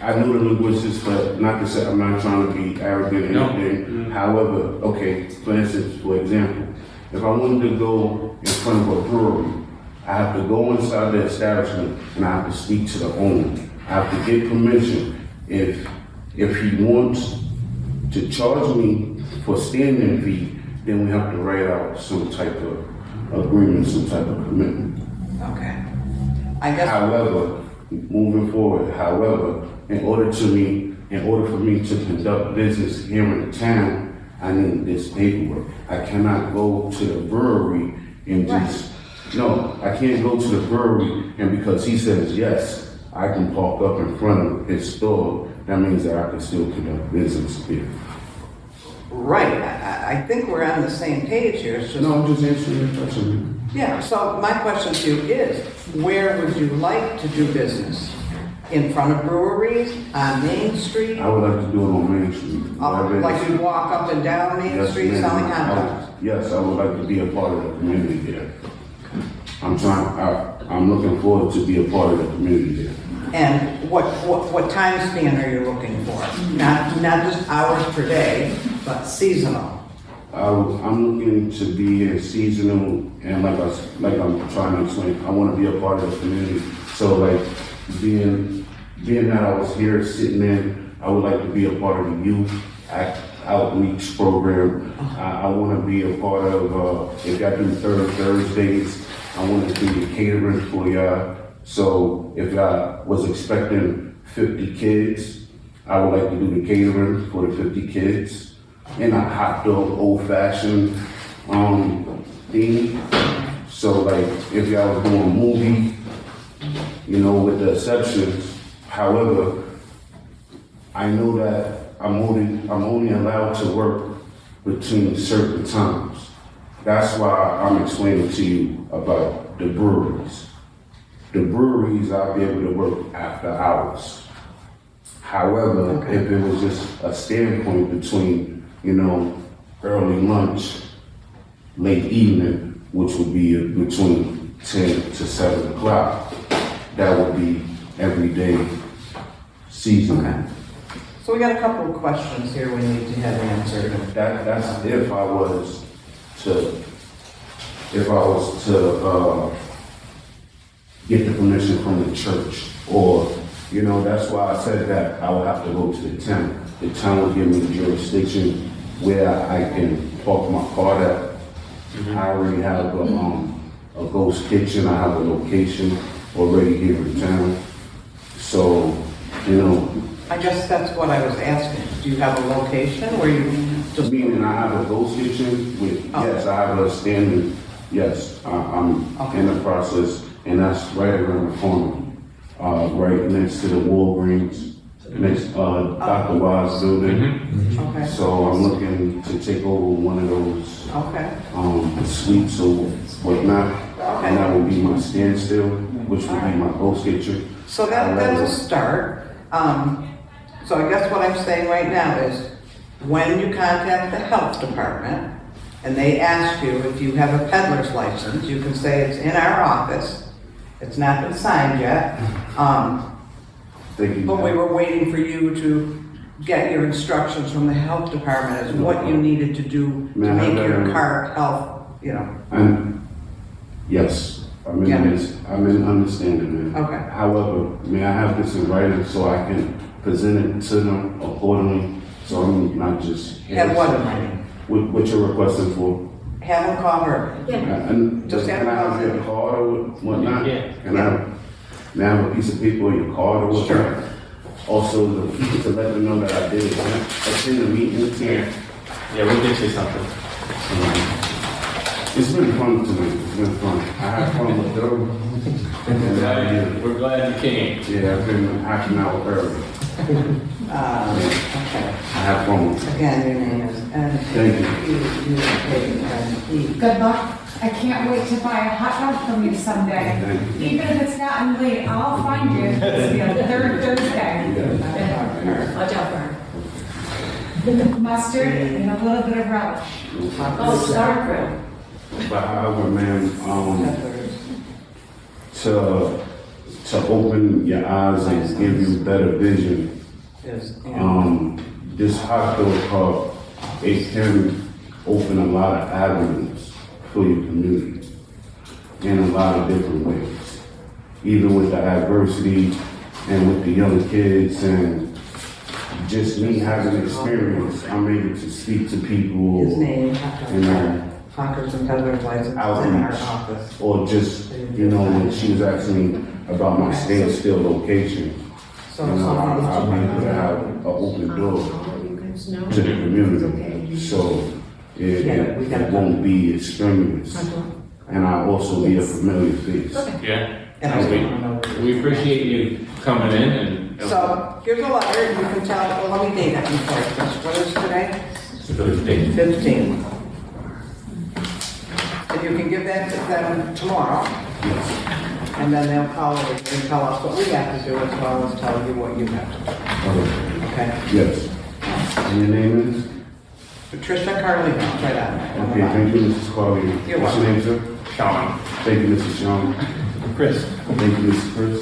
I know the linguistics, but not to say I'm not trying to be arrogant or anything. However, okay, for instance, for example, if I wanted to go in front of a brewery, I have to go inside the establishment and I have to speak to the owner. I have to get permission. If he wants to charge me for standing fee, then we have to write out some type of agreement, some type of commitment. Okay. However, moving forward, in order for me to conduct business here in the town, I need this paperwork. I cannot go to the brewery and I can't go to the brewery and because he says yes, I can park up in front of his store. That means that I can still conduct business here. Right, I think we're on the same page here. It's just, No, I'm just answering your question. yeah, so my question to you is, where would you like to do business? In front of breweries, on Main Street? I would like to do it on Main Street. Like you walk up and down Main Street selling hot dogs? Yes, I would like to be a part of the community there. I'm looking forward to be a part of the community there. And what time span are you looking for? Not just hours per day, but seasonal? I'm looking to be a seasonal, and like I'm trying to explain, I want to be a part of the community. So like being that I was here sitting in, I would like to be a part of the youth outreach program. I want to be a part of, if I do Thursdays, I want to do the catering for y'all. So if I was expecting 50 kids, I would like to do the catering for the 50 kids in a hot dog old-fashioned theme. So like if y'all was doing a movie, with the exceptions. However, I know that I'm only allowed to work between certain times. That's why I'm explaining to you about the breweries. The breweries, I'll be able to work after hours. However, if it was just a standpoint between, early lunch, late evening, which would be between 10 to 7 o'clock, that would be everyday seasonal. So we got a couple of questions here we need to have answered. That's if I was to get the permission from the church, or that's why I said that I would have to go to the town. The town would give me the jurisdiction where I can park my car at. I already have a ghost kitchen. I have a location already here in town. So, I guess that's what I was asking. Do you have a location where you just... Meaning I have a ghost kitchen with, yes, I have a standing, yes, I'm in the process, and that's right around the corner, right next to the Walgreens. next, Dr. Wise building. Okay, So I'm looking to take over one of those, okay, suites or whatnot. And that will be my standstill, which will be my goal sketcher. so that's a start. So I guess what I'm saying right now is, when you contact the health department, and they ask you if you have a peddler's license, you can say it's in our office, it's not been signed yet, Thank you. but we were waiting for you to get your instructions from the health department as what you needed to do to May I have make your that? car health, And, yes, I'm in this, I'm in understanding, man. Okay. However, may I have this in writing so I can present it to them accordingly? So I'm not just. Have what in mind? What you're requesting for? Have them call her. And Just can I have your card or whatnot? Yeah. Can may I have a piece of paper or your card or whatnot? Sure. Also, to let them know that I did attend the meeting here. Yeah, we'll get you something. It's been fun tonight. It's been fun. I had fun with them. We're glad you came. Yeah, I've been half an hour early. Okay. I have fun with them. Again, your name is Thank N-E-U-K-N-E. Good luck. I can't wait to buy a hot dog from you someday. Thank you. Even if it's not in late, I'll find you. It's the third Thursday. Watch out for her. Mustard and a little bit of relish. Oh, sauerkraut. But however, man, to open your eyes and give you better vision, this hot dog cup, it can open a lot of avenues for your community in a lot of different ways. Even with the adversity and with the young kids and just me having experience, I'm able to speak to people. His name, Hawkers and Peddlers license in our outreach, office. or just, when she was asking me about my standstill location, I'll be able to have an open door to the community, so it won't be extraneous. And I'll also be a familiar face. Yeah. And We appreciate you coming in and. So, here's a letter, you can tell, well, let me date it before, Chris. What is today? Thursday. 15. And you can give that to them tomorrow, and then they'll call it and tell us what we have to do as well as tell you what you have to do. Okay? Yes. And your name is? Patricia Carlino, right on there. Okay, thank you, Mrs. Carly. You're What's your name, sir? Sean. Thank you, Mrs. Sean. Chris. Thank you, Mrs. Chris.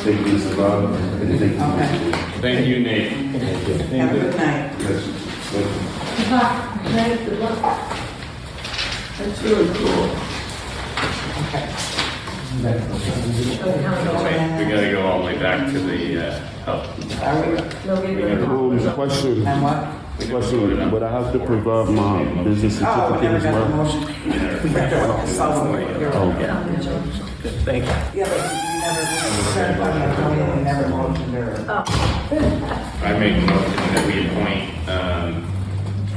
Thank you, Mrs. Bob. And thank you, Mrs. Lee. Thank you, Nate. Have a good night. Yes. Thank you. Good luck. Good luck. That's really cool. Okay. We gotta go all the way back to the, health. Question. And what? Question, would I have to provide my business Oh, we certificate never as got the well? motion. Thank you. Yeah, but you never motioned her. I make a motion that we appoint,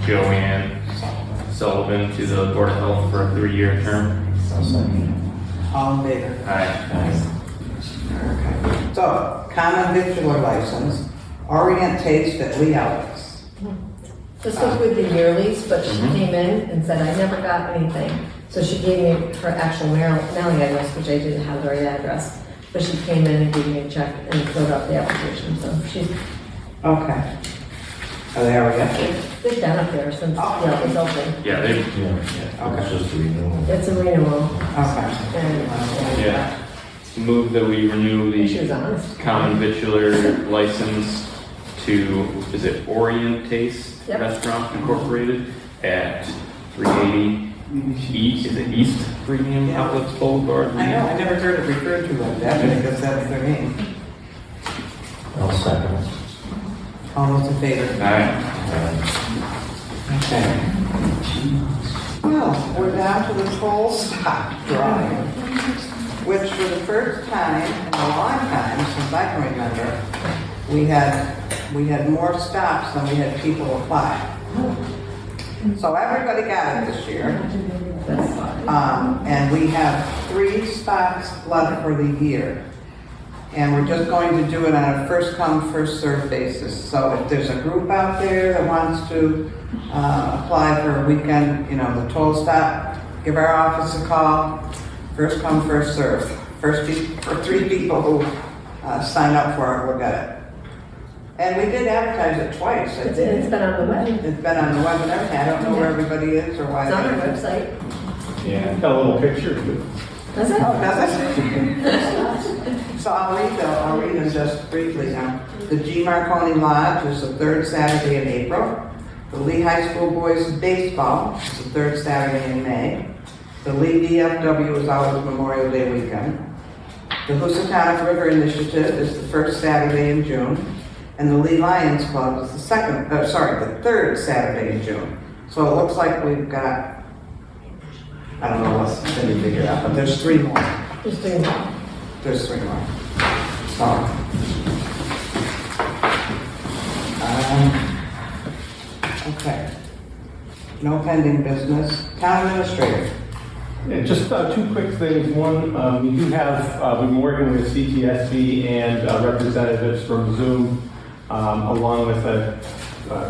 Joanne Sullivan to the Board of Health for a 3-year term. All in favor? Aye. Okay. So, common victular license, Orient Taste at Lee Ellis. This was with the yearlies, but she came in and said, I never got anything. So she gave me her actual mailing address, which I didn't have the right address. But she came in and gave me a check and filled out the application, so she's, Okay. Oh, there we go. they've done up there since, yeah, it was open. Yeah, they, It's just a renewal. It's a renewal. Okay. And, yeah. Move that we renew she was the honest. common victular license to, is it Orient Taste Yep. Restaurant Incorporated at 380 East, is it East Premium Yeah. Outlets Boulevard? I know, I never heard it referred to like that, but I guess that's their name. I'll second it. All those in favor? Aye. Okay. Well, we're down to the toll stop drawing, which for the first time in a long time, since I can remember, we had more stops than we had people apply. So everybody got it this year. And we have 3 stops left for the year. And we're just going to do it on a first come, first served basis. So if there's a group out there that wants to apply for a weekend, you know, the toll stop, give our office a call. First come, first served. For 3 people who sign up for it, we'll get it. And we did advertise it twice. I It's think. been on the web. It's been on the web and everything. I don't know where everybody is or why. It's on our they- website. Yeah, got a little picture too. Does it? Oh, does it? So I'll read them just briefly now. The G. Marconi Lodge is the 3rd Saturday in April. The Lee High School Boys Baseball is the 3rd Saturday in May. The Lee DFW is always Memorial Day weekend. The Housatonic River Initiative is the 1st Saturday in June. And the Lee Lions Club is the 3rd Saturday in June. So it looks like we've got, I don't know what's going to figure out, but there's 3 more. Just doing that. There's 3 more. So. Okay. No pending business. Town administrator. Yeah, just 2 quick things. One, we do have been working with CTSB and representatives from Zoom, along with a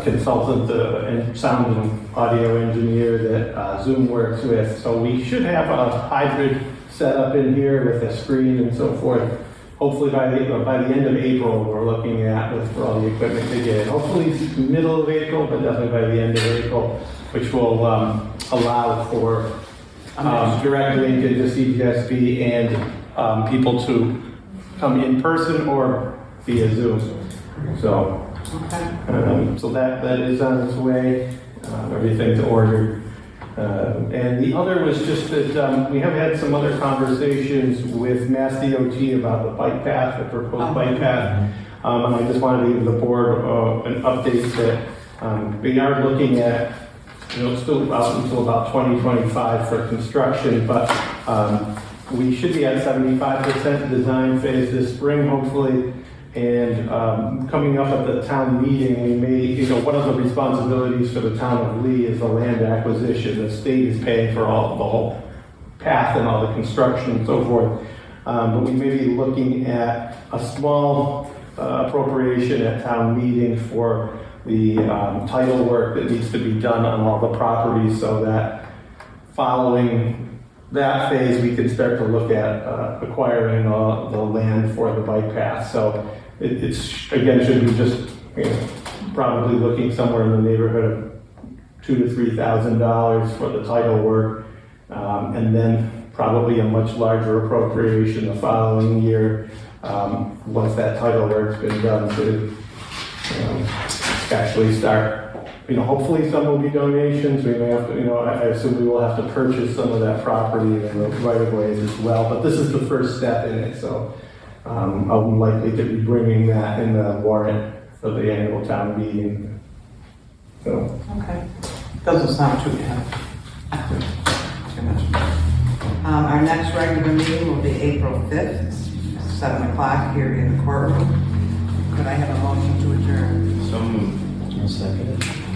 consultant and sound and audio engineer that Zoom works with. So we should have a hybrid setup in here with a screen and so forth. Hopefully by the end of April, we're looking at for all the equipment to get in. Hopefully middle of April, but definitely by the end of April, which will allow for direct link into CTSB and people to come in person or via Zoom. So, so that is on its way. Everything's ordered. And the other was just that we have had some other conversations with Mass DOT about the bike path, the proposed bike path. And I just wanted to give the board an update that we are looking at, still out until about 2025 for construction, but we should be at 75% design phase this spring, hopefully. And coming up at the town meeting, we may, one of the responsibilities for the town of Lee is the land acquisition. The state is paying for the whole path and all the construction and so forth. But we may be looking at a small appropriation at town meeting for the title work that needs to be done on all the properties, so that following that phase, we can start to look at acquiring the land for the bike path. So it's again, should be just probably looking somewhere in the neighborhood of $2,000 to $3,000 for the title work, and then probably a much larger appropriation the following year once that title work's been done to actually start. Hopefully some will be donations. We may have to, I assume we will have to purchase some of that property and the right of ways as well. But this is the first step in it, so I'm likely to be bringing that in the warrant for the annual town meeting. So. Okay. Doesn't sound too bad. Too much. Our next regular meeting will be April 5th, 7 o'clock here in the courtroom. Could I have a motion to adjourn? So moved. I'll second it.